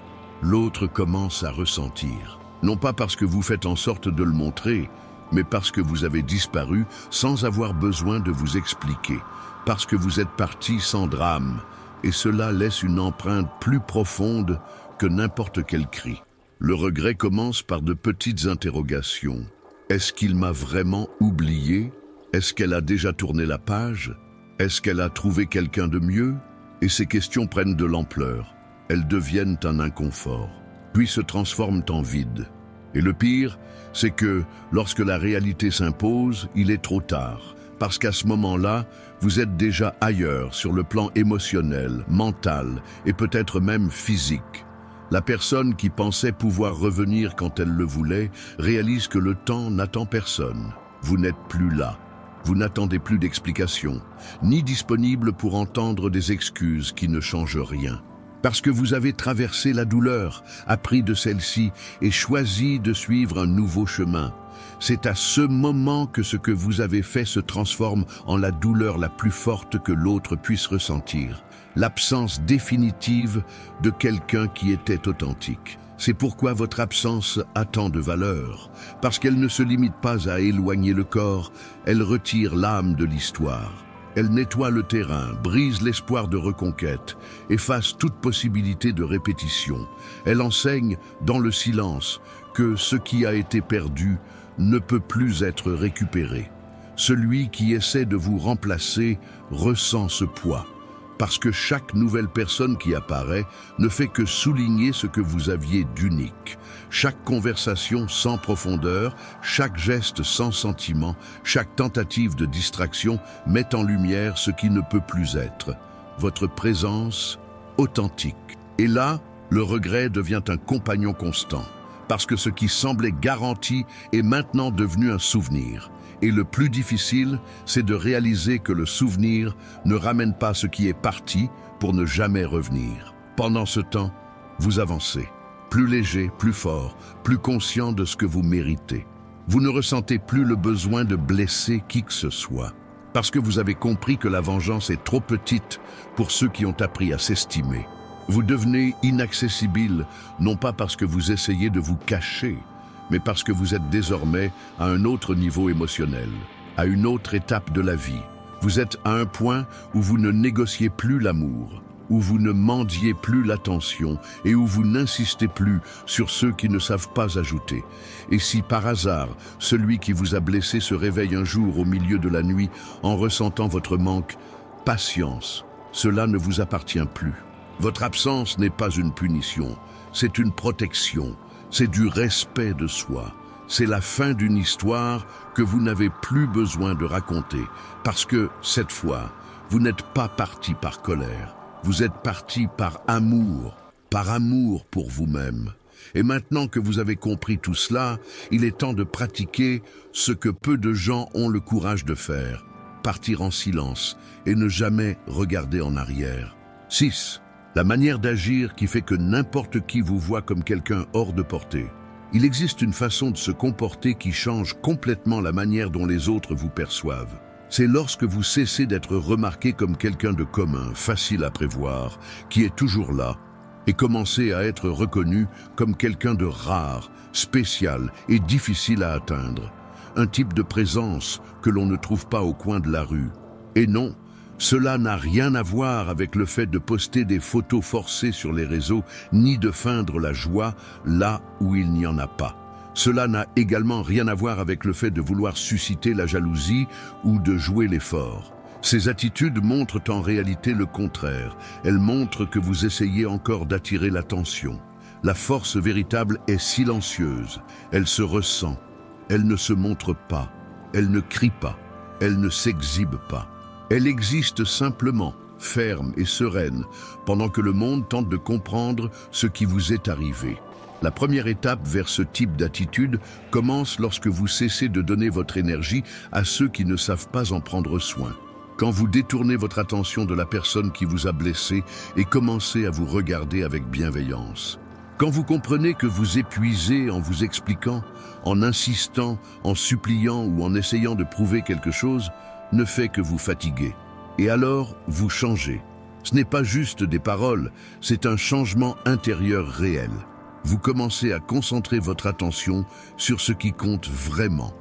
l'autre commence à ressentir. Non pas parce que vous faites en sorte de le montrer, mais parce que vous avez disparu sans avoir besoin de vous expliquer, parce que vous êtes parti sans drame, et cela laisse une empreinte plus profonde que n'importe quel cri. Le regret commence par de petites interrogations. Est-ce qu'il m'a vraiment oublié? Est-ce qu'elle a déjà tourné la page? Est-ce qu'elle a trouvé quelqu'un de mieux? Et ces questions prennent de l'ampleur. Elles deviennent un inconfort, puis se transforment en vide. Et le pire, c'est que lorsque la réalité s'impose, il est trop tard. Parce qu'à ce moment-là, vous êtes déjà ailleurs sur le plan émotionnel, mental et peut-être même physique. La personne qui pensait pouvoir revenir quand elle le voulait réalise que le temps n'attend personne. Vous n'êtes plus là. Vous n'attendez plus d'explications, ni disponible pour entendre des excuses qui ne changent rien. Parce que vous avez traversé la douleur, appris de celle-ci et choisi de suivre un nouveau chemin. C'est à ce moment que ce que vous avez fait se transforme en la douleur la plus forte que l'autre puisse ressentir. L'absence définitive de quelqu'un qui était authentique. C'est pourquoi votre absence a tant de valeur, parce qu'elle ne se limite pas à éloigner le corps, elle retire l'âme de l'histoire. Elle nettoie le terrain, brise l'espoir de reconquête, efface toute possibilité de répétition. Elle enseigne, dans le silence, que ce qui a été perdu ne peut plus être récupéré. Celui qui essaie de vous remplacer ressent ce poids, parce que chaque nouvelle personne qui apparaît ne fait que souligner ce que vous aviez d'unique. Chaque conversation sans profondeur, chaque geste sans sentiment, chaque tentative de distraction met en lumière ce qui ne peut plus être. Votre présence authentique. Et là, le regret devient un compagnon constant, parce que ce qui semblait garanti est maintenant devenu un souvenir. Et le plus difficile, c'est de réaliser que le souvenir ne ramène pas ce qui est parti pour ne jamais revenir. Pendant ce temps, vous avancez, plus léger, plus fort, plus conscient de ce que vous méritez. Vous ne ressentez plus le besoin de blesser qui que ce soit, parce que vous avez compris que la vengeance est trop petite pour ceux qui ont appris à s'estimer. Vous devenez inaccessible, non pas parce que vous essayez de vous cacher, mais parce que vous êtes désormais à un autre niveau émotionnel, à une autre étape de la vie. Vous êtes à un point où vous ne négociez plus l'amour, où vous ne mendiez plus l'attention et où vous n'insistez plus sur ceux qui ne savent pas ajouter. Et si par hasard, celui qui vous a blessé se réveille un jour au milieu de la nuit en ressentant votre manque, patience, cela ne vous appartient plus. Votre absence n'est pas une punition, c'est une protection. C'est du respect de soi. C'est la fin d'une histoire que vous n'avez plus besoin de raconter, parce que, cette fois, vous n'êtes pas parti par colère. Vous êtes parti par amour pour vous-même. Et maintenant que vous avez compris tout cela, il est temps de pratiquer ce que peu de gens ont le courage de faire, partir en silence et ne jamais regarder en arrière. 6. La manière d'agir qui fait que n'importe qui vous voit comme quelqu'un hors de portée. Il existe une façon de se comporter qui change complètement la manière dont les autres vous perçoivent. C'est lorsque vous cessez d'être remarqué comme quelqu'un de commun, facile à prévoir, qui est toujours là, et commencez à être reconnu comme quelqu'un de rare, spécial et difficile à atteindre. Un type de présence que l'on ne trouve pas au coin de la rue. Et non, cela n'a rien à voir avec le fait de poster des photos forcées sur les réseaux, ni de feindre la joie là où il n'y en a pas. Cela n'a également rien à voir avec le fait de vouloir susciter la jalousie ou de jouer les forts. Ces attitudes montrent en réalité le contraire. Elles montrent que vous essayez encore d'attirer l'attention. La force véritable est silencieuse. Elle se ressent. Elle ne se montre pas. Elle ne crie pas. Elle ne s'exhibe pas. Elle existe simplement, ferme et sereine, pendant que le monde tente de comprendre ce qui vous est arrivé. La première étape vers ce type d'attitude commence lorsque vous cessez de donner votre énergie à ceux qui ne savent pas en prendre soin. Quand vous détournez votre attention de la personne qui vous a blessé et commencez à vous regarder avec bienveillance. Quand vous comprenez que vous épuisez en vous expliquant, en insistant, en suppliant ou en essayant de prouver quelque chose, ne fait que vous fatiguer. Et alors, vous changez. Ce n'est pas juste des paroles, c'est un changement intérieur réel. Vous commencez à concentrer votre attention sur ce qui compte vraiment.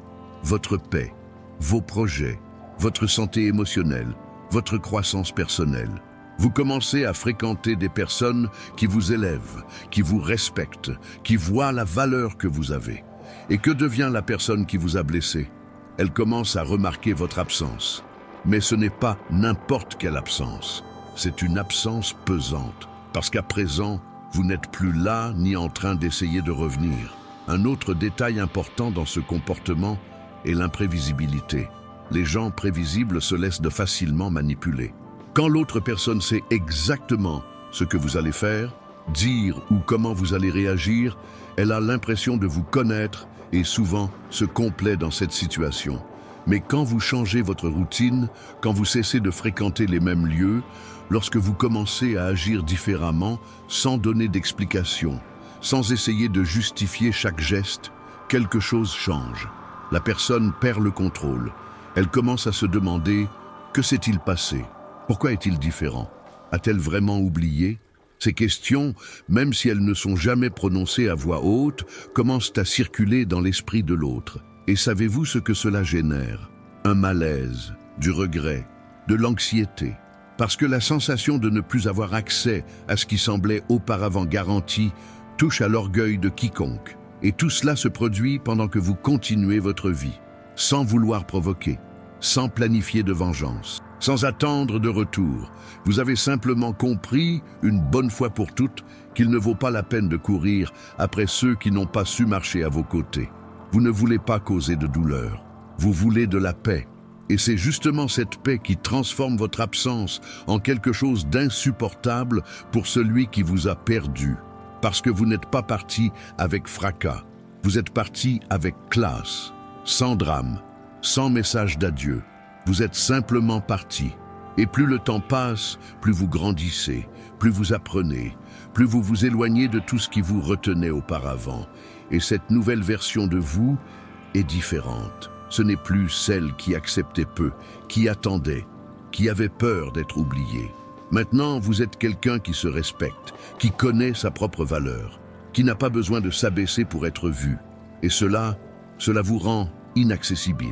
Votre paix, vos projets, votre santé émotionnelle, votre croissance personnelle. Vous commencez à fréquenter des personnes qui vous élèvent, qui vous respectent, qui voient la valeur que vous avez. Et que devient la personne qui vous a blessé ? Elle commence à remarquer votre absence. Mais ce n'est pas n'importe quelle absence. C'est une absence pesante. Parce qu'à présent, vous n'êtes plus là ni en train d'essayer de revenir. Un autre détail important dans ce comportement est l'imprévisibilité. Les gens prévisibles se laissent facilement manipuler. Quand l'autre personne sait exactement ce que vous allez faire, dire ou comment vous allez réagir, elle a l'impression de vous connaître et souvent se complaît dans cette situation. Mais quand vous changez votre routine, quand vous cessez de fréquenter les mêmes lieux, lorsque vous commencez à agir différemment, sans donner d'explication, sans essayer de justifier chaque geste, quelque chose change. La personne perd le contrôle. Elle commence à se demander « Que s'est-il passé? Pourquoi est-il différent? A-t-elle vraiment oublié ?» Ces questions, même si elles ne sont jamais prononcées à voix haute, commencent à circuler dans l'esprit de l'autre. Et savez-vous ce que cela génère? Un malaise, du regret, de l'anxiété. Parce que la sensation de ne plus avoir accès à ce qui semblait auparavant garanti touche à l'orgueil de quiconque. Et tout cela se produit pendant que vous continuez votre vie, sans vouloir provoquer, sans planifier de vengeance, sans attendre de retour. Vous avez simplement compris, une bonne fois pour toutes, qu'il ne vaut pas la peine de courir après ceux qui n'ont pas su marcher à vos côtés. Vous ne voulez pas causer de douleur, vous voulez de la paix. Et c'est justement cette paix qui transforme votre absence en quelque chose d'insupportable pour celui qui vous a perdu. Parce que vous n'êtes pas parti avec fracas, vous êtes parti avec classe, sans drame, sans message d'adieu. Vous êtes simplement parti. Et plus le temps passe, plus vous grandissez, plus vous apprenez, plus vous vous éloignez de tout ce qui vous retenait auparavant. Et cette nouvelle version de vous est différente. Ce n'est plus celle qui acceptait peu, qui attendait, qui avait peur d'être oubliée. Maintenant, vous êtes quelqu'un qui se respecte, qui connaît sa propre valeur, qui n'a pas besoin de s'abaisser pour être vu. Et cela vous rend inaccessible.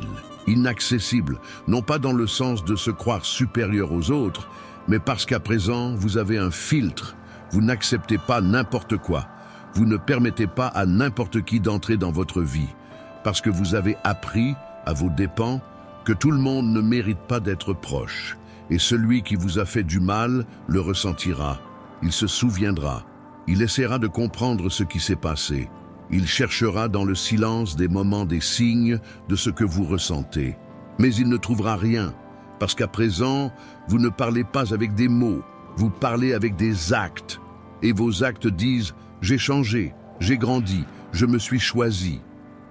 Inaccessible, non pas dans le sens de se croire supérieur aux autres, mais parce qu'à présent, vous avez un filtre. Vous n'acceptez pas n'importe quoi. Vous ne permettez pas à n'importe qui d'entrer dans votre vie. Parce que vous avez appris, à vos dépens, que tout le monde ne mérite pas d'être proche. Et celui qui vous a fait du mal le ressentira. Il se souviendra. Il essaiera de comprendre ce qui s'est passé. Il cherchera dans le silence des moments, des signes de ce que vous ressentez. Mais il ne trouvera rien, parce qu'à présent, vous ne parlez pas avec des mots, vous parlez avec des actes. Et vos actes disent « j'ai changé, j'ai grandi, je me suis choisi ».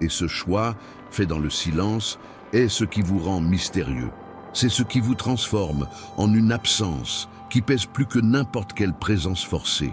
Et ce choix, fait dans le silence, est ce qui vous rend mystérieux. C'est ce qui vous transforme en une absence qui pèse plus que n'importe quelle présence forcée.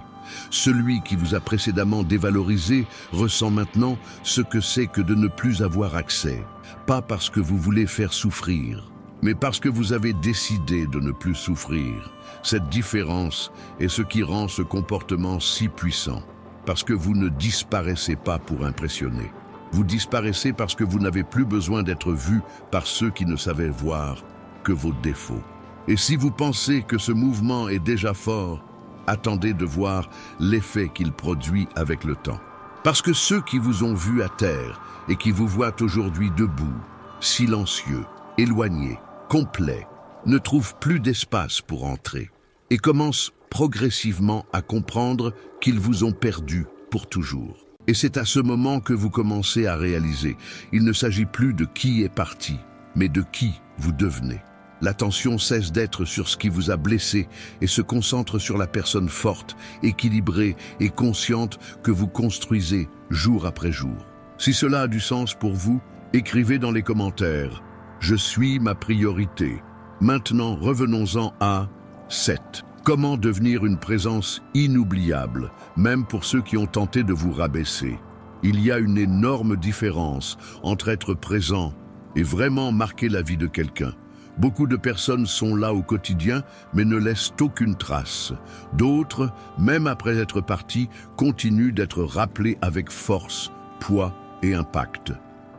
Celui qui vous a précédemment dévalorisé ressent maintenant ce que c'est que de ne plus avoir accès. Pas parce que vous voulez faire souffrir, mais parce que vous avez décidé de ne plus souffrir. Cette différence est ce qui rend ce comportement si puissant. Parce que vous ne disparaissez pas pour impressionner. Vous disparaissez parce que vous n'avez plus besoin d'être vu par ceux qui ne savaient voir que vos défauts. Et si vous pensez que ce mouvement est déjà fort, attendez de voir l'effet qu'il produit avec le temps. Parce que ceux qui vous ont vu à terre et qui vous voient aujourd'hui debout, silencieux, éloignés, complets, ne trouvent plus d'espace pour entrer et commencent progressivement à comprendre qu'ils vous ont perdu pour toujours. Et c'est à ce moment que vous commencez à réaliser, il ne s'agit plus de qui est parti, mais de qui vous devenez. L'attention cesse d'être sur ce qui vous a blessé et se concentre sur la personne forte, équilibrée et consciente que vous construisez jour après jour. Si cela a du sens pour vous, écrivez dans les commentaires « Je suis ma priorité ». Maintenant, revenons-en à 7. Comment devenir une présence inoubliable, même pour ceux qui ont tenté de vous rabaisser? Il y a une énorme différence entre être présent et vraiment marquer la vie de quelqu'un. Beaucoup de personnes sont là au quotidien, mais ne laissent aucune trace. D'autres, même après être partis, continuent d'être rappelés avec force, poids et impact.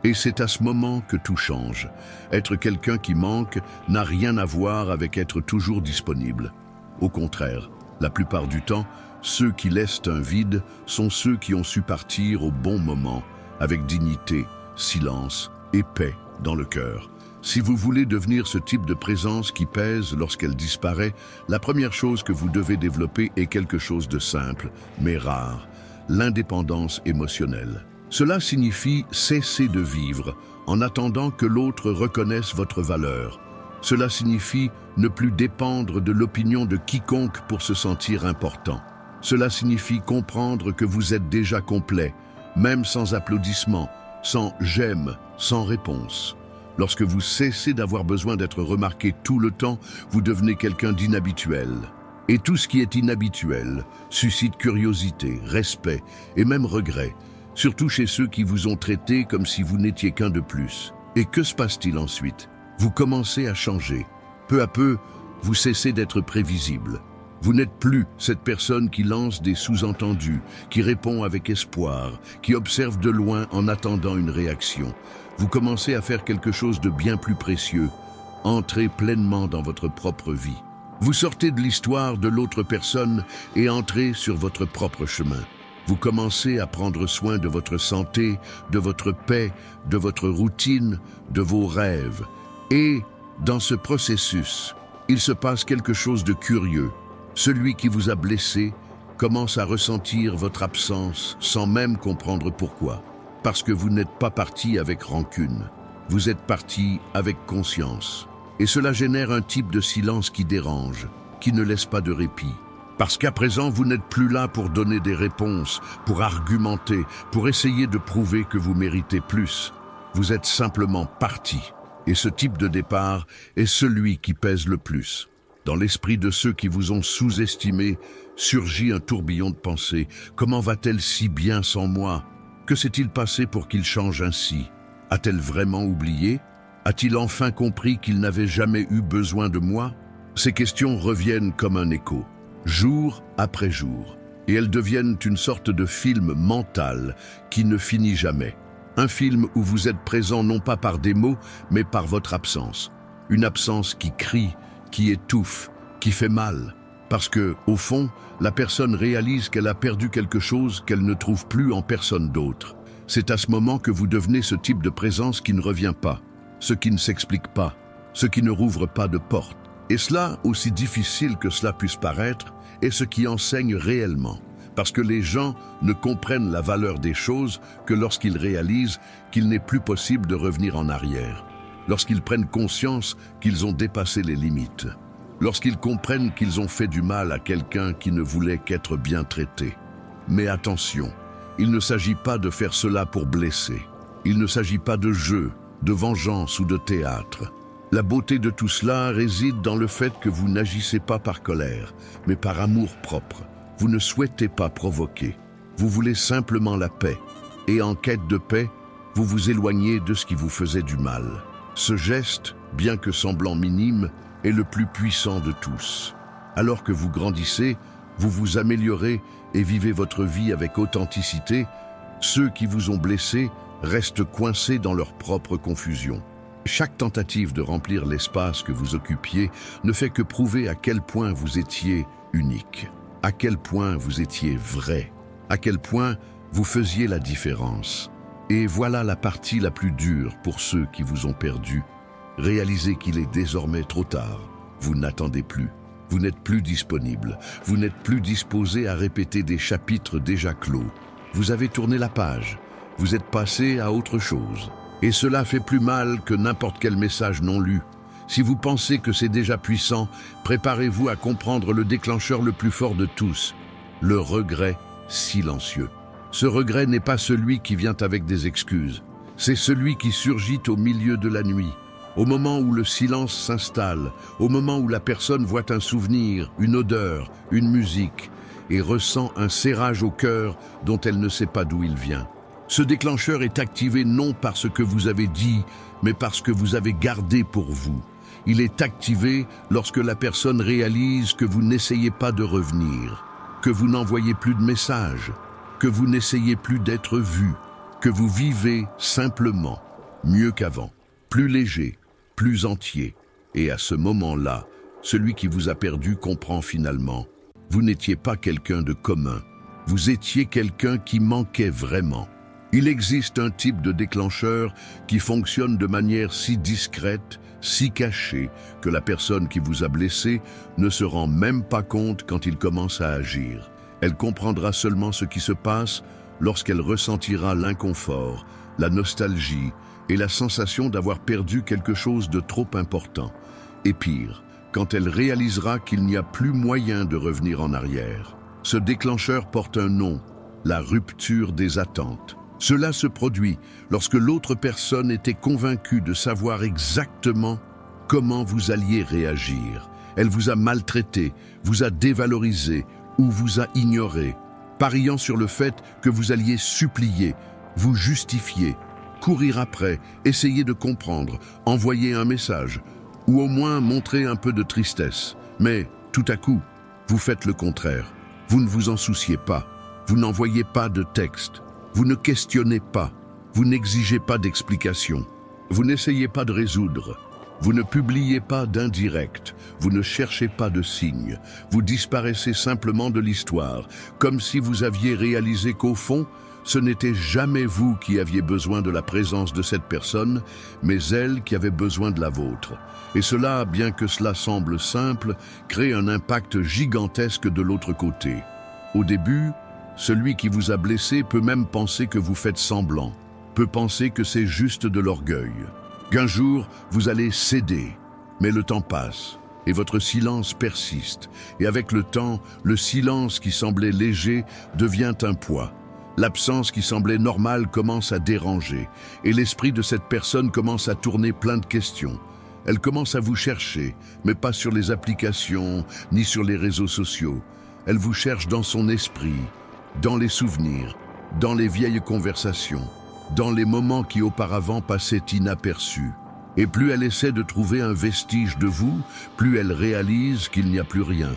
Et c'est à ce moment que tout change. Être quelqu'un qui manque n'a rien à voir avec être toujours disponible. Au contraire, la plupart du temps, ceux qui laissent un vide sont ceux qui ont su partir au bon moment, avec dignité, silence et paix dans le cœur. Si vous voulez devenir ce type de présence qui pèse lorsqu'elle disparaît, la première chose que vous devez développer est quelque chose de simple, mais rare, l'indépendance émotionnelle. Cela signifie cesser de vivre en attendant que l'autre reconnaisse votre valeur. Cela signifie ne plus dépendre de l'opinion de quiconque pour se sentir important. Cela signifie comprendre que vous êtes déjà complet, même sans applaudissements, sans j'aime, sans réponse. Lorsque vous cessez d'avoir besoin d'être remarqué tout le temps, vous devenez quelqu'un d'inhabituel. Et tout ce qui est inhabituel suscite curiosité, respect et même regret, surtout chez ceux qui vous ont traité comme si vous n'étiez qu'un de plus. Et que se passe-t-il ensuite? Vous commencez à changer. Peu à peu, vous cessez d'être prévisible. Vous n'êtes plus cette personne qui lance des sous-entendus, qui répond avec espoir, qui observe de loin en attendant une réaction. Vous commencez à faire quelque chose de bien plus précieux, entrer pleinement dans votre propre vie. Vous sortez de l'histoire de l'autre personne et entrez sur votre propre chemin. Vous commencez à prendre soin de votre santé, de votre paix, de votre routine, de vos rêves. Et, dans ce processus, il se passe quelque chose de curieux. Celui qui vous a blessé commence à ressentir votre absence sans même comprendre pourquoi. Parce que vous n'êtes pas parti avec rancune. Vous êtes parti avec conscience. Et cela génère un type de silence qui dérange, qui ne laisse pas de répit. Parce qu'à présent, vous n'êtes plus là pour donner des réponses, pour argumenter, pour essayer de prouver que vous méritez plus. Vous êtes simplement parti. Et ce type de départ est celui qui pèse le plus. Dans l'esprit de ceux qui vous ont sous-estimé, surgit un tourbillon de pensées. Comment va-t-elle si bien sans moi? Que s'est-il passé pour qu'il change ainsi? A-t-elle vraiment oublié? A-t-il enfin compris qu'il n'avait jamais eu besoin de moi? Ces questions reviennent comme un écho, jour après jour, et elles deviennent une sorte de film mental qui ne finit jamais. Un film où vous êtes présent non pas par des mots, mais par votre absence. Une absence qui crie, qui étouffe, qui fait mal. Parce que, au fond, la personne réalise qu'elle a perdu quelque chose qu'elle ne trouve plus en personne d'autre. C'est à ce moment que vous devenez ce type de présence qui ne revient pas, ce qui ne s'explique pas, ce qui ne rouvre pas de porte. Et cela, aussi difficile que cela puisse paraître, est ce qui enseigne réellement. Parce que les gens ne comprennent la valeur des choses que lorsqu'ils réalisent qu'il n'est plus possible de revenir en arrière. Lorsqu'ils prennent conscience qu'ils ont dépassé les limites. Lorsqu'ils comprennent qu'ils ont fait du mal à quelqu'un qui ne voulait qu'être bien traité. Mais attention, il ne s'agit pas de faire cela pour blesser. Il ne s'agit pas de jeu, de vengeance ou de théâtre. La beauté de tout cela réside dans le fait que vous n'agissez pas par colère, mais par amour-propre. Vous ne souhaitez pas provoquer. Vous voulez simplement la paix. Et en quête de paix, vous vous éloignez de ce qui vous faisait du mal. Ce geste, bien que semblant minime, est le plus puissant de tous. Alors que vous grandissez, vous vous améliorez et vivez votre vie avec authenticité, ceux qui vous ont blessé restent coincés dans leur propre confusion. Chaque tentative de remplir l'espace que vous occupiez ne fait que prouver à quel point vous étiez unique, à quel point vous étiez vrai, à quel point vous faisiez la différence. Et voilà la partie la plus dure pour ceux qui vous ont perdu. Réalisez qu'il est désormais trop tard. Vous n'attendez plus. Vous n'êtes plus disponible. Vous n'êtes plus disposé à répéter des chapitres déjà clos. Vous avez tourné la page. Vous êtes passé à autre chose. Et cela fait plus mal que n'importe quel message non lu. Si vous pensez que c'est déjà puissant, préparez-vous à comprendre le déclencheur le plus fort de tous, le regret silencieux. Ce regret n'est pas celui qui vient avec des excuses. C'est celui qui surgit au milieu de la nuit, au moment où le silence s'installe, au moment où la personne voit un souvenir, une odeur, une musique, et ressent un serrage au cœur dont elle ne sait pas d'où il vient. Ce déclencheur est activé non parce que vous avez dit, mais parce que vous avez gardé pour vous. Il est activé lorsque la personne réalise que vous n'essayez pas de revenir, que vous n'envoyez plus de messages, que vous n'essayez plus d'être vu, que vous vivez simplement, mieux qu'avant, plus léger, plus entier. Et à ce moment-là, celui qui vous a perdu comprend finalement, vous n'étiez pas quelqu'un de commun, vous étiez quelqu'un qui manquait vraiment. Il existe un type de déclencheur qui fonctionne de manière si discrète, si cachée, que la personne qui vous a blessé ne se rend même pas compte quand il commence à agir. Elle comprendra seulement ce qui se passe lorsqu'elle ressentira l'inconfort, la nostalgie et la sensation d'avoir perdu quelque chose de trop important. Et pire, quand elle réalisera qu'il n'y a plus moyen de revenir en arrière. Ce déclencheur porte un nom, la rupture des attentes. Cela se produit lorsque l'autre personne était convaincue de savoir exactement comment vous alliez réagir. Elle vous a maltraité, vous a dévalorisé ou vous a ignoré, pariant sur le fait que vous alliez supplier, vous justifier, courir après, essayer de comprendre, envoyer un message, ou au moins montrer un peu de tristesse. Mais tout à coup, vous faites le contraire. Vous ne vous en souciez pas, vous n'envoyez pas de texte, vous ne questionnez pas, vous n'exigez pas d'explication, vous n'essayez pas de résoudre, vous ne publiez pas d'indirect, vous ne cherchez pas de signes, vous disparaissez simplement de l'histoire, comme si vous aviez réalisé qu'au fond, ce n'était jamais vous qui aviez besoin de la présence de cette personne, mais elle qui avait besoin de la vôtre. Et cela, bien que cela semble simple, crée un impact gigantesque de l'autre côté. Au début, celui qui vous a blessé peut même penser que vous faites semblant, peut penser que c'est juste de l'orgueil, qu'un jour vous allez céder. Mais le temps passe et votre silence persiste. Et avec le temps, le silence qui semblait léger devient un poids. L'absence qui semblait normale commence à déranger et l'esprit de cette personne commence à tourner plein de questions. Elle commence à vous chercher, mais pas sur les applications ni sur les réseaux sociaux. Elle vous cherche dans son esprit, dans les souvenirs, dans les vieilles conversations, dans les moments qui auparavant passaient inaperçus. Et plus elle essaie de trouver un vestige de vous, plus elle réalise qu'il n'y a plus rien.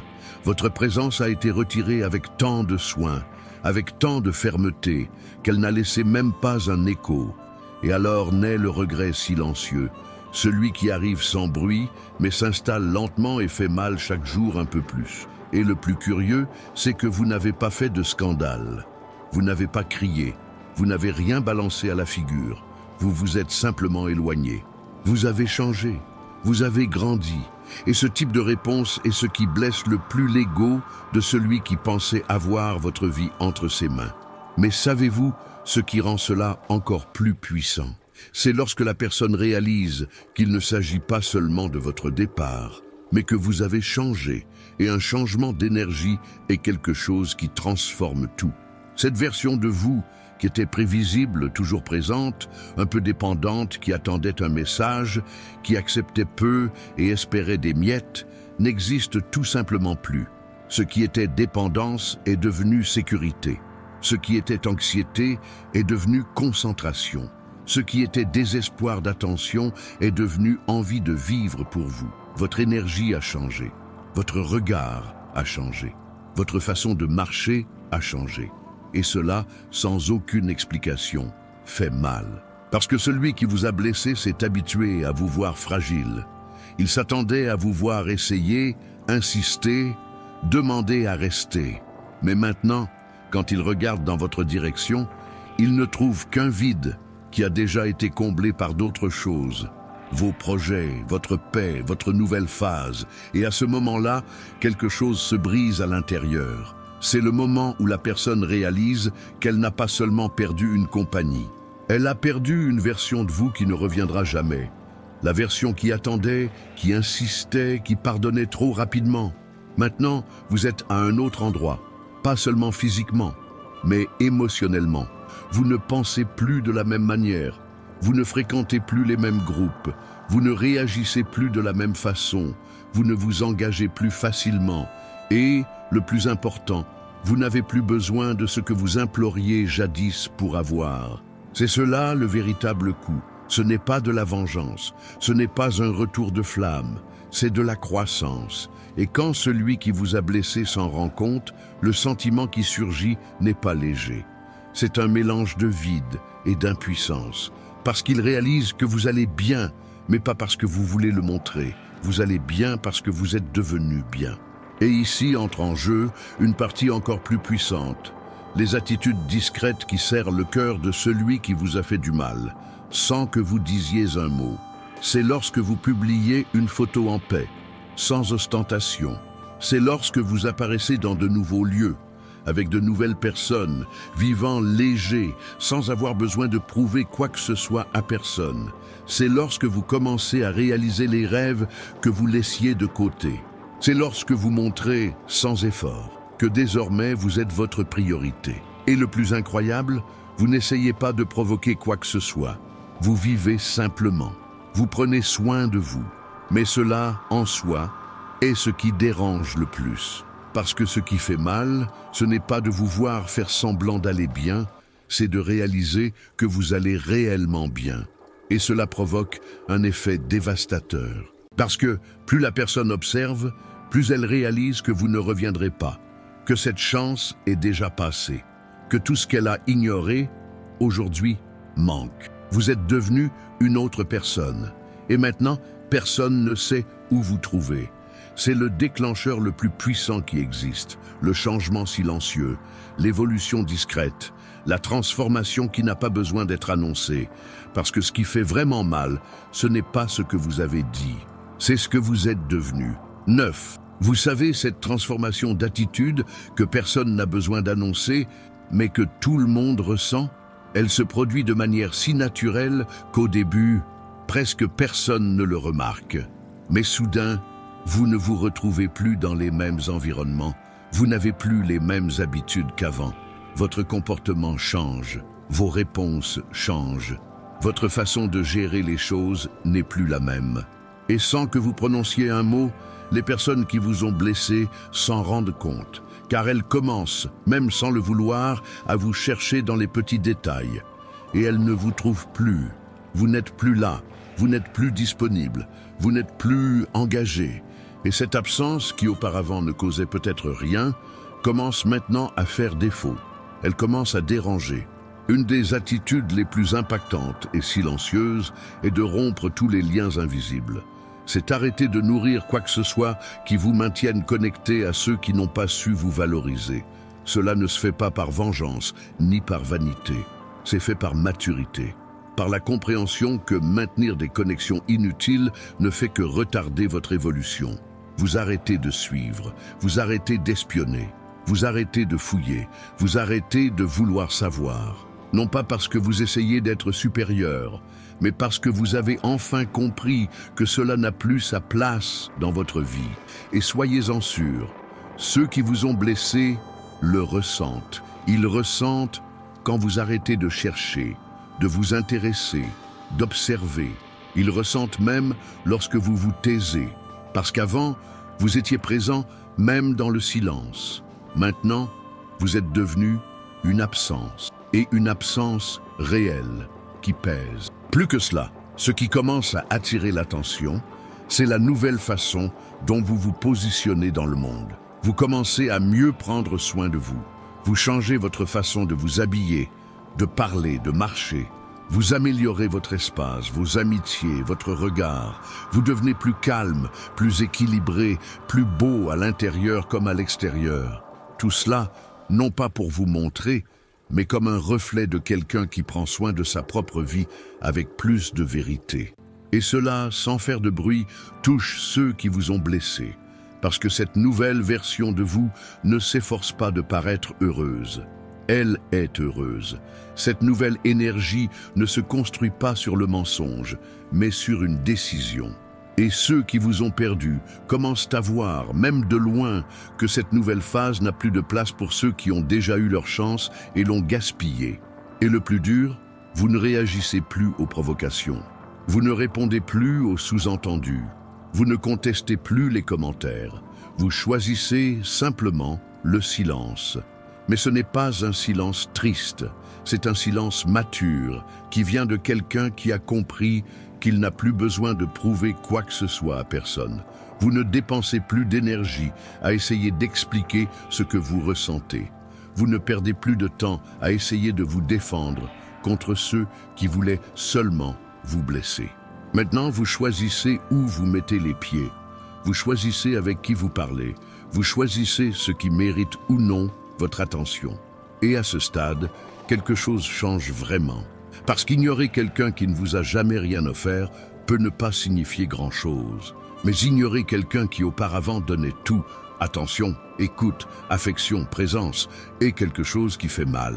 Votre présence a été retirée avec tant de soin, avec tant de fermeté, qu'elle n'a laissé même pas un écho. Et alors naît le regret silencieux, celui qui arrive sans bruit, mais s'installe lentement et fait mal chaque jour un peu plus. Et le plus curieux, c'est que vous n'avez pas fait de scandale. Vous n'avez pas crié, vous n'avez rien balancé à la figure. Vous vous êtes simplement éloigné. Vous avez changé, vous avez grandi. Et ce type de réponse est ce qui blesse le plus l'ego de celui qui pensait avoir votre vie entre ses mains. Mais savez-vous ce qui rend cela encore plus puissant? C'est lorsque la personne réalise qu'il ne s'agit pas seulement de votre départ, mais que vous avez changé, et un changement d'énergie est quelque chose qui transforme tout. Cette version de vous, qui était prévisible, toujours présente, un peu dépendante, qui attendait un message, qui acceptait peu et espérait des miettes, n'existe tout simplement plus. Ce qui était dépendance est devenu sécurité. Ce qui était anxiété est devenu concentration. Ce qui était désespoir d'attention est devenu envie de vivre pour vous. Votre énergie a changé. Votre regard a changé. Votre façon de marcher a changé. Et cela, sans aucune explication, fait mal. Parce que celui qui vous a blessé s'est habitué à vous voir fragile. Il s'attendait à vous voir essayer, insister, demander à rester. Mais maintenant, quand il regarde dans votre direction, il ne trouve qu'un vide qui a déjà été comblé par d'autres choses. Vos projets, votre paix, votre nouvelle phase. Et à ce moment-là, quelque chose se brise à l'intérieur. C'est le moment où la personne réalise qu'elle n'a pas seulement perdu une compagnie. Elle a perdu une version de vous qui ne reviendra jamais. La version qui attendait, qui insistait, qui pardonnait trop rapidement. Maintenant, vous êtes à un autre endroit. Pas seulement physiquement, mais émotionnellement. Vous ne pensez plus de la même manière. Vous ne fréquentez plus les mêmes groupes. Vous ne réagissez plus de la même façon. Vous ne vous engagez plus facilement. Et, le plus important, vous n'avez plus besoin de ce que vous imploriez jadis pour avoir. C'est cela le véritable coup. Ce n'est pas de la vengeance. Ce n'est pas un retour de flamme. C'est de la croissance. Et quand celui qui vous a blessé s'en rend compte, le sentiment qui surgit n'est pas léger. C'est un mélange de vide et d'impuissance. Parce qu'il réalise que vous allez bien, mais pas parce que vous voulez le montrer. Vous allez bien parce que vous êtes devenu bien. Et ici entre en jeu une partie encore plus puissante. Les attitudes discrètes qui serrent le cœur de celui qui vous a fait du mal, sans que vous disiez un mot. C'est lorsque vous publiez une photo en paix, sans ostentation. C'est lorsque vous apparaissez dans de nouveaux lieux, avec de nouvelles personnes, vivant léger, sans avoir besoin de prouver quoi que ce soit à personne. C'est lorsque vous commencez à réaliser les rêves que vous laissiez de côté. C'est lorsque vous montrez, sans effort, que désormais vous êtes votre priorité. Et le plus incroyable, vous n'essayez pas de provoquer quoi que ce soit. Vous vivez simplement. Vous prenez soin de vous. Mais cela, en soi, est ce qui dérange le plus. Parce que ce qui fait mal, ce n'est pas de vous voir faire semblant d'aller bien, c'est de réaliser que vous allez réellement bien. Et cela provoque un effet dévastateur. Parce que plus la personne observe, plus elle réalise que vous ne reviendrez pas, que cette chance est déjà passée, que tout ce qu'elle a ignoré, aujourd'hui, manque. Vous êtes devenu une autre personne. Et maintenant, personne ne sait où vous trouver. C'est le déclencheur le plus puissant qui existe, le changement silencieux, l'évolution discrète, la transformation qui n'a pas besoin d'être annoncée, parce que ce qui fait vraiment mal, ce n'est pas ce que vous avez dit, c'est ce que vous êtes devenu. 9. Vous savez, cette transformation d'attitude que personne n'a besoin d'annoncer, mais que tout le monde ressent, elle se produit de manière si naturelle qu'au début, presque personne ne le remarque. Mais soudain, vous ne vous retrouvez plus dans les mêmes environnements, vous n'avez plus les mêmes habitudes qu'avant. Votre comportement change, vos réponses changent, votre façon de gérer les choses n'est plus la même. Et sans que vous prononciez un mot, les personnes qui vous ont blessé s'en rendent compte, car elles commencent, même sans le vouloir, à vous chercher dans les petits détails. Et elles ne vous trouvent plus. Vous n'êtes plus là, vous n'êtes plus disponible, vous n'êtes plus engagé. Et cette absence, qui auparavant ne causait peut-être rien, commence maintenant à faire défaut. Elle commence à déranger. Une des attitudes les plus impactantes et silencieuses est de rompre tous les liens invisibles. C'est arrêter de nourrir quoi que ce soit qui vous maintienne connecté à ceux qui n'ont pas su vous valoriser. Cela ne se fait pas par vengeance, ni par vanité. C'est fait par maturité, par la compréhension que maintenir des connexions inutiles ne fait que retarder votre évolution. Vous arrêtez de suivre, vous arrêtez d'espionner, vous arrêtez de fouiller, vous arrêtez de vouloir savoir. Non pas parce que vous essayez d'être supérieur, mais parce que vous avez enfin compris que cela n'a plus sa place dans votre vie. Et soyez-en sûrs, ceux qui vous ont blessé le ressentent. Ils ressentent quand vous arrêtez de chercher, de vous intéresser, d'observer. Ils ressentent même lorsque vous vous taisez, parce qu'avant, vous étiez présent même dans le silence. Maintenant, vous êtes devenu une absence, et une absence réelle qui pèse. Plus que cela, ce qui commence à attirer l'attention, c'est la nouvelle façon dont vous vous positionnez dans le monde. Vous commencez à mieux prendre soin de vous. Vous changez votre façon de vous habiller, de parler, de marcher. Vous améliorez votre espace, vos amitiés, votre regard. Vous devenez plus calme, plus équilibré, plus beau à l'intérieur comme à l'extérieur. Tout cela, non pas pour vous montrer, mais comme un reflet de quelqu'un qui prend soin de sa propre vie avec plus de vérité. Et cela, sans faire de bruit, touche ceux qui vous ont blessé, parce que cette nouvelle version de vous ne s'efforce pas de paraître heureuse. Elle est heureuse. Cette nouvelle énergie ne se construit pas sur le mensonge, mais sur une décision. Et ceux qui vous ont perdu commencent à voir, même de loin, que cette nouvelle phase n'a plus de place pour ceux qui ont déjà eu leur chance et l'ont gaspillée. Et le plus dur, vous ne réagissez plus aux provocations. Vous ne répondez plus aux sous-entendus. Vous ne contestez plus les commentaires. Vous choisissez simplement le silence. Mais ce n'est pas un silence triste, c'est un silence mature qui vient de quelqu'un qui a compris qu'il n'a plus besoin de prouver quoi que ce soit à personne. Vous ne dépensez plus d'énergie à essayer d'expliquer ce que vous ressentez. Vous ne perdez plus de temps à essayer de vous défendre contre ceux qui voulaient seulement vous blesser. Maintenant, vous choisissez où vous mettez les pieds. Vous choisissez avec qui vous parlez. Vous choisissez ce qui mérite ou non votre attention. Et à ce stade, quelque chose change vraiment. Parce qu'ignorer quelqu'un qui ne vous a jamais rien offert peut ne pas signifier grand-chose. Mais ignorer quelqu'un qui auparavant donnait tout Attention, écoute, affection, présence est quelque chose qui fait mal.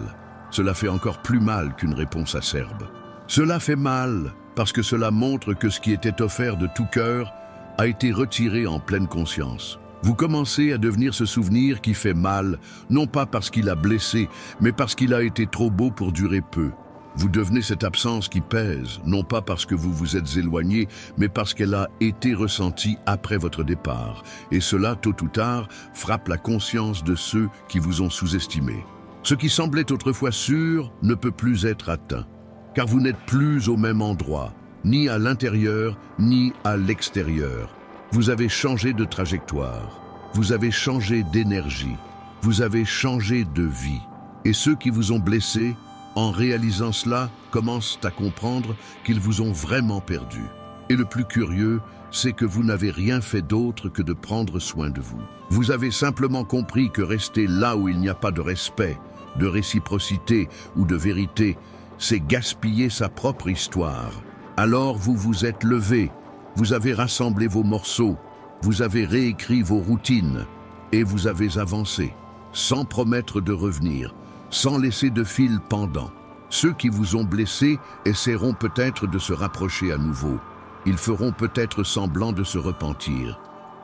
Cela fait encore plus mal qu'une réponse acerbe. Cela fait mal parce que cela montre que ce qui était offert de tout cœur a été retiré en pleine conscience. Vous commencez à devenir ce souvenir qui fait mal, non pas parce qu'il a blessé, mais parce qu'il a été trop beau pour durer peu. Vous devenez cette absence qui pèse, non pas parce que vous vous êtes éloigné, mais parce qu'elle a été ressentie après votre départ. Et cela, tôt ou tard, frappe la conscience de ceux qui vous ont sous-estimé. Ce qui semblait autrefois sûr ne peut plus être atteint, car vous n'êtes plus au même endroit, ni à l'intérieur, ni à l'extérieur. Vous avez changé de trajectoire, vous avez changé d'énergie, vous avez changé de vie. Et ceux qui vous ont blessé, en réalisant cela, commencent à comprendre qu'ils vous ont vraiment perdu. Et le plus curieux, c'est que vous n'avez rien fait d'autre que de prendre soin de vous. Vous avez simplement compris que rester là où il n'y a pas de respect, de réciprocité ou de vérité, c'est gaspiller sa propre histoire. Alors vous vous êtes levé, vous avez rassemblé vos morceaux, vous avez réécrit vos routines et vous avez avancé, sans promettre de revenir, sans laisser de fil pendant. Ceux qui vous ont blessé essaieront peut-être de se rapprocher à nouveau. Ils feront peut-être semblant de se repentir.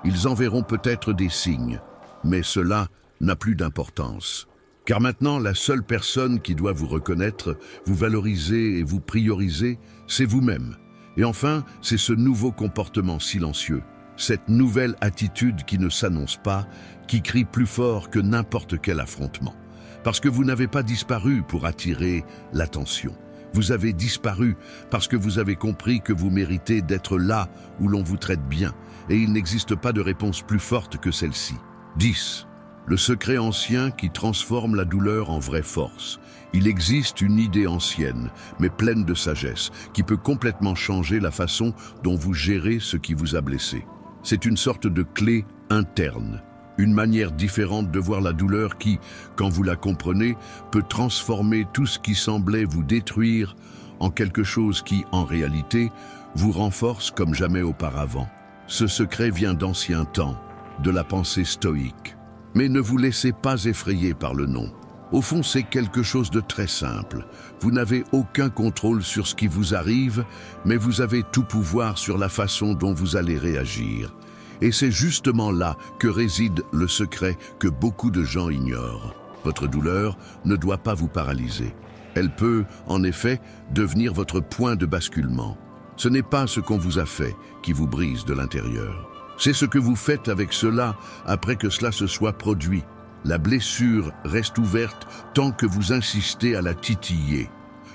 Ils enverront peut-être des signes. Mais cela n'a plus d'importance. Car maintenant, la seule personne qui doit vous reconnaître, vous valoriser et vous prioriser, c'est vous-même. Et enfin, c'est ce nouveau comportement silencieux, cette nouvelle attitude qui ne s'annonce pas, qui crie plus fort que n'importe quel affrontement. Parce que vous n'avez pas disparu pour attirer l'attention. Vous avez disparu parce que vous avez compris que vous méritez d'être là où l'on vous traite bien, et il n'existe pas de réponse plus forte que celle-ci. 10. Le secret ancien qui transforme la douleur en vraie force. Il existe une idée ancienne, mais pleine de sagesse, qui peut complètement changer la façon dont vous gérez ce qui vous a blessé. C'est une sorte de clé interne. Une manière différente de voir la douleur qui, quand vous la comprenez, peut transformer tout ce qui semblait vous détruire en quelque chose qui, en réalité, vous renforce comme jamais auparavant. Ce secret vient d'anciens temps, de la pensée stoïque. Mais ne vous laissez pas effrayer par le nom. Au fond, c'est quelque chose de très simple. Vous n'avez aucun contrôle sur ce qui vous arrive, mais vous avez tout pouvoir sur la façon dont vous allez réagir. Et c'est justement là que réside le secret que beaucoup de gens ignorent. Votre douleur ne doit pas vous paralyser. Elle peut, en effet, devenir votre point de basculement. Ce n'est pas ce qu'on vous a fait qui vous brise de l'intérieur. C'est ce que vous faites avec cela après que cela se soit produit. La blessure reste ouverte tant que vous insistez à la titiller.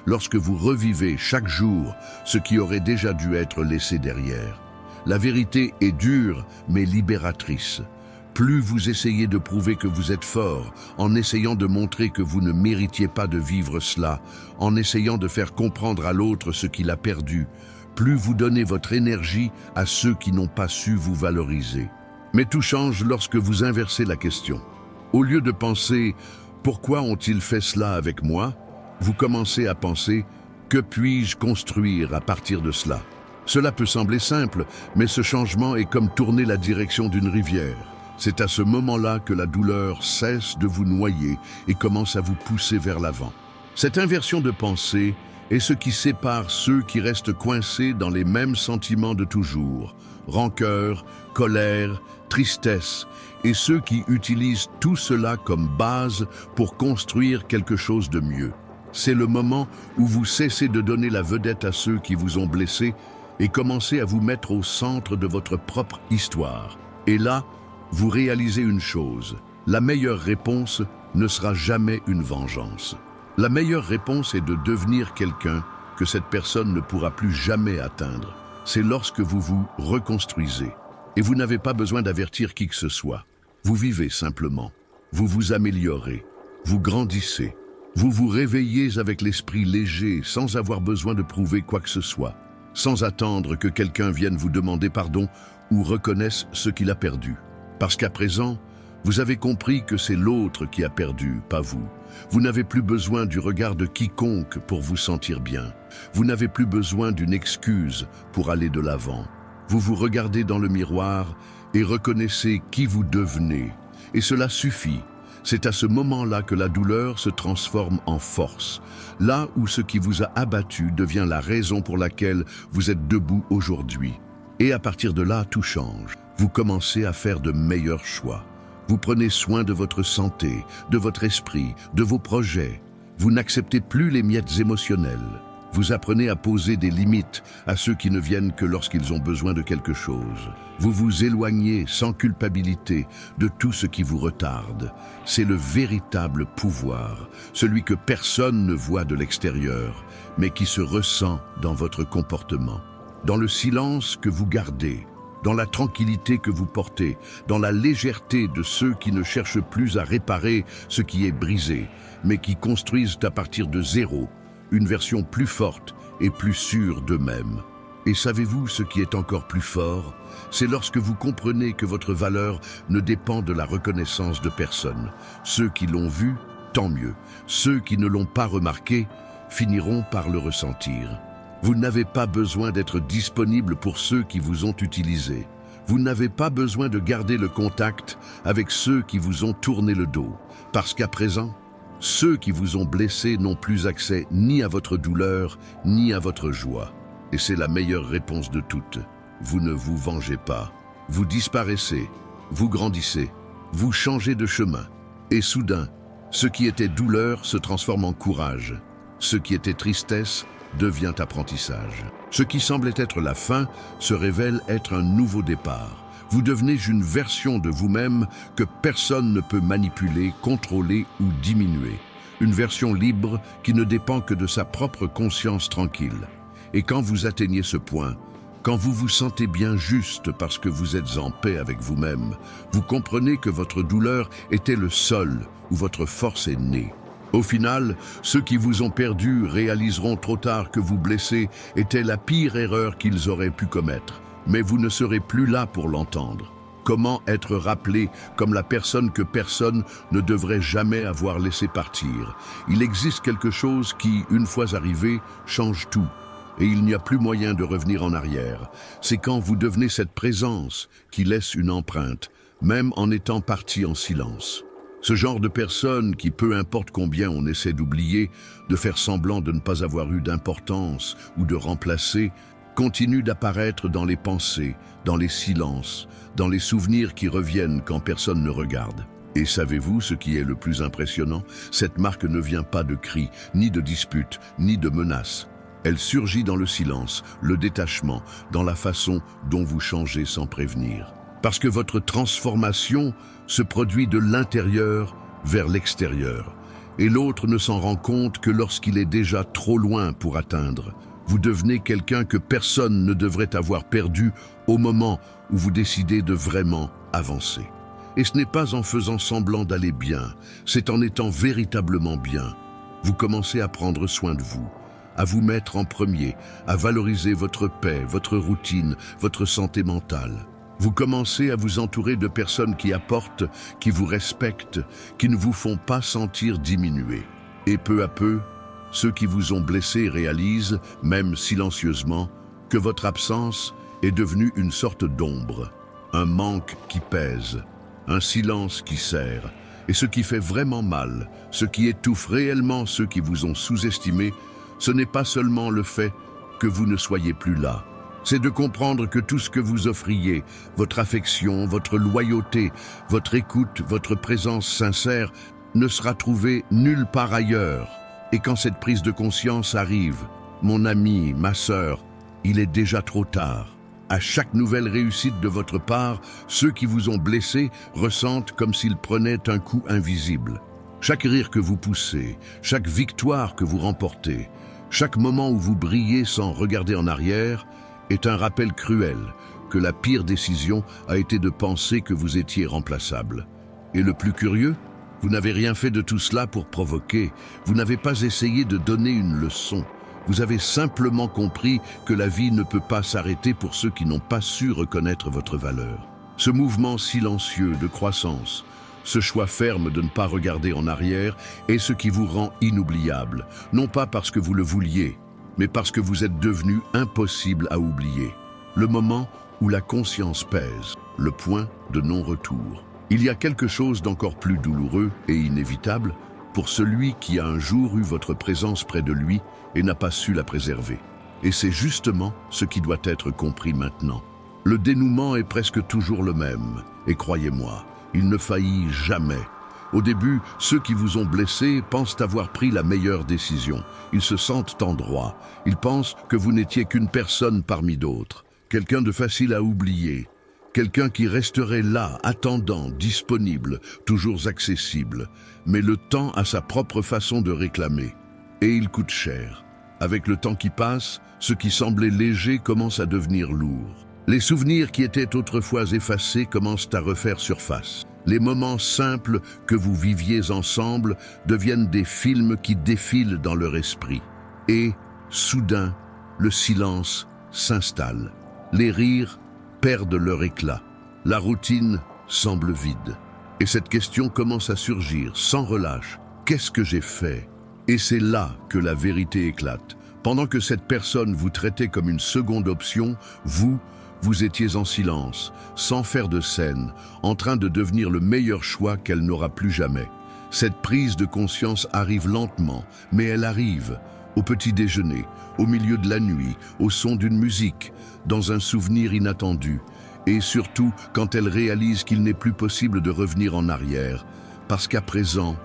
Lorsque vous revivez chaque jour ce qui aurait déjà dû être laissé derrière. La vérité est dure, mais libératrice. Plus vous essayez de prouver que vous êtes fort, en essayant de montrer que vous ne méritiez pas de vivre cela, en essayant de faire comprendre à l'autre ce qu'il a perdu, plus vous donnez votre énergie à ceux qui n'ont pas su vous valoriser. Mais tout change lorsque vous inversez la question. Au lieu de penser « Pourquoi ont-ils fait cela avec moi ?», vous commencez à penser « Que puis-je construire à partir de cela ?» Cela peut sembler simple, mais ce changement est comme tourner la direction d'une rivière. C'est à ce moment-là que la douleur cesse de vous noyer et commence à vous pousser vers l'avant. Cette inversion de pensée est ce qui sépare ceux qui restent coincés dans les mêmes sentiments de toujours, rancœur, colère, tristesse, et ceux qui utilisent tout cela comme base pour construire quelque chose de mieux. C'est le moment où vous cessez de donner la vedette à ceux qui vous ont blessé et commencez à vous mettre au centre de votre propre histoire. Et là, vous réalisez une chose, la meilleure réponse ne sera jamais une vengeance. La meilleure réponse est de devenir quelqu'un que cette personne ne pourra plus jamais atteindre. C'est lorsque vous vous reconstruisez. Et vous n'avez pas besoin d'avertir qui que ce soit. Vous vivez simplement. Vous vous améliorez. Vous grandissez. Vous vous réveillez avec l'esprit léger sans avoir besoin de prouver quoi que ce soit. Sans attendre que quelqu'un vienne vous demander pardon ou reconnaisse ce qu'il a perdu. Parce qu'à présent, vous avez compris que c'est l'autre qui a perdu, pas vous. Vous n'avez plus besoin du regard de quiconque pour vous sentir bien. Vous n'avez plus besoin d'une excuse pour aller de l'avant. Vous vous regardez dans le miroir et reconnaissez qui vous devenez. Et cela suffit. C'est à ce moment-là que la douleur se transforme en force, là où ce qui vous a abattu devient la raison pour laquelle vous êtes debout aujourd'hui. Et à partir de là, tout change. Vous commencez à faire de meilleurs choix. Vous prenez soin de votre santé, de votre esprit, de vos projets. Vous n'acceptez plus les miettes émotionnelles. Vous apprenez à poser des limites à ceux qui ne viennent que lorsqu'ils ont besoin de quelque chose. Vous vous éloignez sans culpabilité de tout ce qui vous retarde. C'est le véritable pouvoir, celui que personne ne voit de l'extérieur, mais qui se ressent dans votre comportement. Dans le silence que vous gardez, dans la tranquillité que vous portez, dans la légèreté de ceux qui ne cherchent plus à réparer ce qui est brisé, mais qui construisent à partir de zéro, une version plus forte et plus sûre d'eux-mêmes. Et savez-vous ce qui est encore plus fort? C'est lorsque vous comprenez que votre valeur ne dépend de la reconnaissance de personne. Ceux qui l'ont vu, tant mieux. Ceux qui ne l'ont pas remarqué finiront par le ressentir. Vous n'avez pas besoin d'être disponible pour ceux qui vous ont utilisé. Vous n'avez pas besoin de garder le contact avec ceux qui vous ont tourné le dos. Parce qu'à présent, ceux qui vous ont blessé n'ont plus accès ni à votre douleur, ni à votre joie. Et c'est la meilleure réponse de toutes. Vous ne vous vengez pas. Vous disparaissez, vous grandissez, vous changez de chemin. Et soudain, ce qui était douleur se transforme en courage. Ce qui était tristesse devient apprentissage. Ce qui semblait être la fin se révèle être un nouveau départ. Vous devenez une version de vous-même que personne ne peut manipuler, contrôler ou diminuer. Une version libre qui ne dépend que de sa propre conscience tranquille. Et quand vous atteignez ce point, quand vous vous sentez bien juste parce que vous êtes en paix avec vous-même, vous comprenez que votre douleur était le sol où votre force est née. Au final, ceux qui vous ont perdu réaliseront trop tard que vous blesser était la pire erreur qu'ils auraient pu commettre. Mais vous ne serez plus là pour l'entendre. Comment être rappelé comme la personne que personne ne devrait jamais avoir laissé partir? Il existe quelque chose qui, une fois arrivé, change tout. Et il n'y a plus moyen de revenir en arrière. C'est quand vous devenez cette présence qui laisse une empreinte, même en étant parti en silence. Ce genre de personne qui, peu importe combien on essaie d'oublier, de faire semblant de ne pas avoir eu d'importance ou de remplacer, continue d'apparaître dans les pensées, dans les silences, dans les souvenirs qui reviennent quand personne ne regarde. Et savez-vous ce qui est le plus impressionnant? Cette marque ne vient pas de cris, ni de disputes, ni de menaces. Elle surgit dans le silence, le détachement, dans la façon dont vous changez sans prévenir. Parce que votre transformation se produit de l'intérieur vers l'extérieur. Et l'autre ne s'en rend compte que lorsqu'il est déjà trop loin pour atteindre. Vous devenez quelqu'un que personne ne devrait avoir perdu au moment où vous décidez de vraiment avancer. Et ce n'est pas en faisant semblant d'aller bien, c'est en étant véritablement bien. Vous commencez à prendre soin de vous, à vous mettre en premier, à valoriser votre paix, votre routine, votre santé mentale. Vous commencez à vous entourer de personnes qui apportent, qui vous respectent, qui ne vous font pas sentir diminuer. Et peu à peu, ceux qui vous ont blessé réalisent, même silencieusement, que votre absence est devenue une sorte d'ombre, un manque qui pèse, un silence qui serre. Et ce qui fait vraiment mal, ce qui étouffe réellement ceux qui vous ont sous-estimé, ce n'est pas seulement le fait que vous ne soyez plus là. C'est de comprendre que tout ce que vous offriez, votre affection, votre loyauté, votre écoute, votre présence sincère, ne sera trouvé nulle part ailleurs. Et quand cette prise de conscience arrive, mon ami, ma sœur, il est déjà trop tard. À chaque nouvelle réussite de votre part, ceux qui vous ont blessé ressentent comme s'ils prenaient un coup invisible. Chaque rire que vous poussez, chaque victoire que vous remportez, chaque moment où vous brillez sans regarder en arrière, est un rappel cruel que la pire décision a été de penser que vous étiez remplaçable. Et le plus curieux, vous n'avez rien fait de tout cela pour provoquer, vous n'avez pas essayé de donner une leçon. Vous avez simplement compris que la vie ne peut pas s'arrêter pour ceux qui n'ont pas su reconnaître votre valeur. Ce mouvement silencieux de croissance, ce choix ferme de ne pas regarder en arrière est ce qui vous rend inoubliable, non pas parce que vous le vouliez, mais parce que vous êtes devenu impossible à oublier. le moment où la conscience pèse, le point de non-retour. Il y a quelque chose d'encore plus douloureux et inévitable pour celui qui a un jour eu votre présence près de lui et n'a pas su la préserver. Et c'est justement ce qui doit être compris maintenant. Le dénouement est presque toujours le même, et croyez-moi, il ne faillit jamais. Au début, ceux qui vous ont blessé pensent avoir pris la meilleure décision. Ils se sentent en droit. Ils pensent que vous n'étiez qu'une personne parmi d'autres, quelqu'un de facile à oublier, quelqu'un qui resterait là, attendant, disponible, toujours accessible. Mais le temps a sa propre façon de réclamer, et il coûte cher. Avec le temps qui passe, ce qui semblait léger commence à devenir lourd. Les souvenirs qui étaient autrefois effacés commencent à refaire surface. Les moments simples que vous viviez ensemble deviennent des films qui défilent dans leur esprit. Et, soudain, le silence s'installe. Les rires perdent leur éclat. La routine semble vide. Et cette question commence à surgir sans relâche. Qu'est-ce que j'ai fait? Et c'est là que la vérité éclate. Pendant que cette personne vous traitait comme une seconde option, vous étiez en silence, sans faire de scène, en train de devenir le meilleur choix qu'elle n'aura plus jamais. Cette prise de conscience arrive lentement, mais elle arrive, au petit déjeuner, au milieu de la nuit, au son d'une musique, dans un souvenir inattendu, et surtout quand elle réalise qu'il n'est plus possible de revenir en arrière, parce qu'à présent,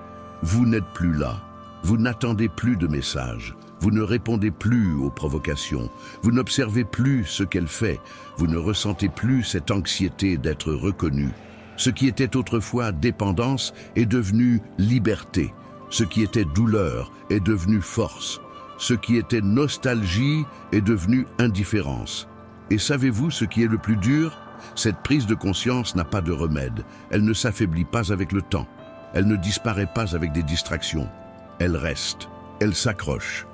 vous n'êtes plus là, vous n'attendez plus de messages. Vous ne répondez plus aux provocations, vous n'observez plus ce qu'elle fait, vous ne ressentez plus cette anxiété d'être reconnu. Ce qui était autrefois dépendance est devenu liberté, ce qui était douleur est devenu force, ce qui était nostalgie est devenu indifférence. Et savez-vous ce qui est le plus dur? Cette prise de conscience n'a pas de remède, elle ne s'affaiblit pas avec le temps, elle ne disparaît pas avec des distractions, elle reste, elle s'accroche.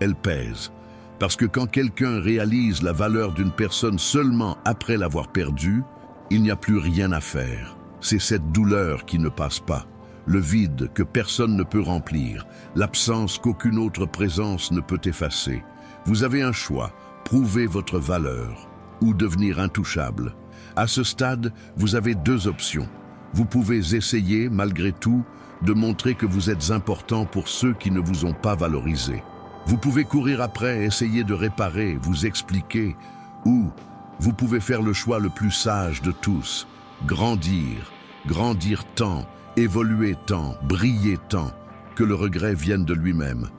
Elle pèse. Parce que quand quelqu'un réalise la valeur d'une personne seulement après l'avoir perdue, il n'y a plus rien à faire. C'est cette douleur qui ne passe pas, le vide que personne ne peut remplir, l'absence qu'aucune autre présence ne peut effacer. Vous avez un choix, prouver votre valeur ou devenir intouchable. À ce stade, vous avez deux options. Vous pouvez essayer, malgré tout, de montrer que vous êtes important pour ceux qui ne vous ont pas valorisé. Vous pouvez courir après, essayer de réparer, vous expliquer, ou vous pouvez faire le choix le plus sage de tous, grandir tant, évoluer tant, briller tant, que le regret vienne de lui-même,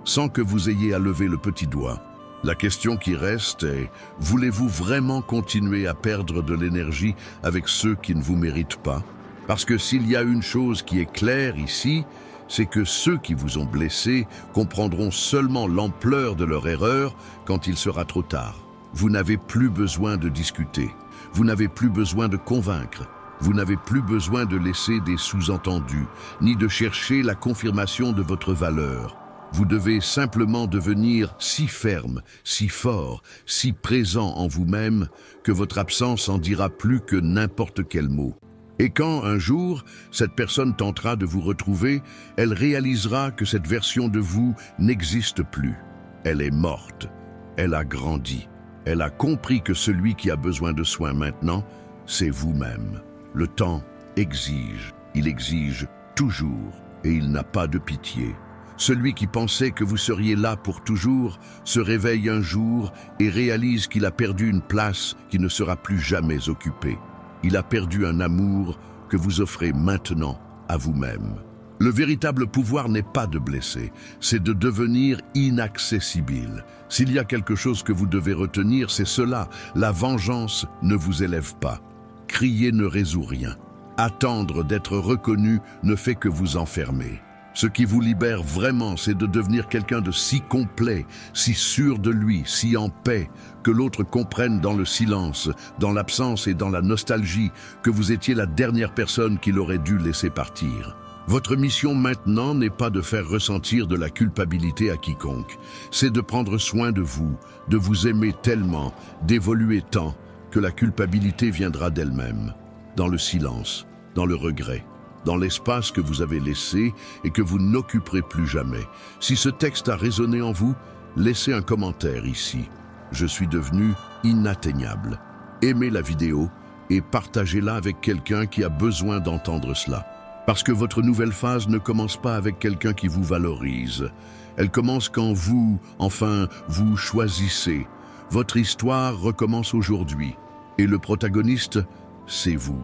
sans que vous ayez à lever le petit doigt. La question qui reste est, voulez-vous vraiment continuer à perdre de l'énergie avec ceux qui ne vous méritent pas? Parce que s'il y a une chose qui est claire ici, c'est que ceux qui vous ont blessé comprendront seulement l'ampleur de leur erreur quand il sera trop tard. Vous n'avez plus besoin de discuter, vous n'avez plus besoin de convaincre, vous n'avez plus besoin de laisser des sous-entendus, ni de chercher la confirmation de votre valeur. Vous devez simplement devenir si ferme, si fort, si présent en vous-même que votre absence en dira plus que n'importe quel mot. Et quand, un jour, cette personne tentera de vous retrouver, elle réalisera que cette version de vous n'existe plus. Elle est morte. Elle a grandi. Elle a compris que celui qui a besoin de soins maintenant, c'est vous-même. Le temps exige. Il exige toujours et il n'a pas de pitié. Celui qui pensait que vous seriez là pour toujours se réveille un jour et réalise qu'il a perdu une place qui ne sera plus jamais occupée. Il a perdu un amour que vous offrez maintenant à vous-même. Le véritable pouvoir n'est pas de blesser, c'est de devenir inaccessible. S'il y a quelque chose que vous devez retenir, c'est cela. La vengeance ne vous élève pas. Crier ne résout rien. Attendre d'être reconnu ne fait que vous enfermer. Ce qui vous libère vraiment, c'est de devenir quelqu'un de si complet, si sûr de lui, si en paix, que l'autre comprenne dans le silence, dans l'absence et dans la nostalgie, que vous étiez la dernière personne qu'il aurait dû laisser partir. Votre mission maintenant n'est pas de faire ressentir de la culpabilité à quiconque, c'est de prendre soin de vous aimer tellement, d'évoluer tant, que la culpabilité viendra d'elle-même, dans le silence, dans le regret, dans l'espace que vous avez laissé et que vous n'occuperez plus jamais. Si ce texte a résonné en vous, laissez un commentaire ici. je suis devenu inatteignable. Aimez la vidéo et partagez-la avec quelqu'un qui a besoin d'entendre cela. Parce que votre nouvelle phase ne commence pas avec quelqu'un qui vous valorise. Elle commence quand vous choisissez. Votre histoire recommence aujourd'hui. Et le protagoniste, c'est vous.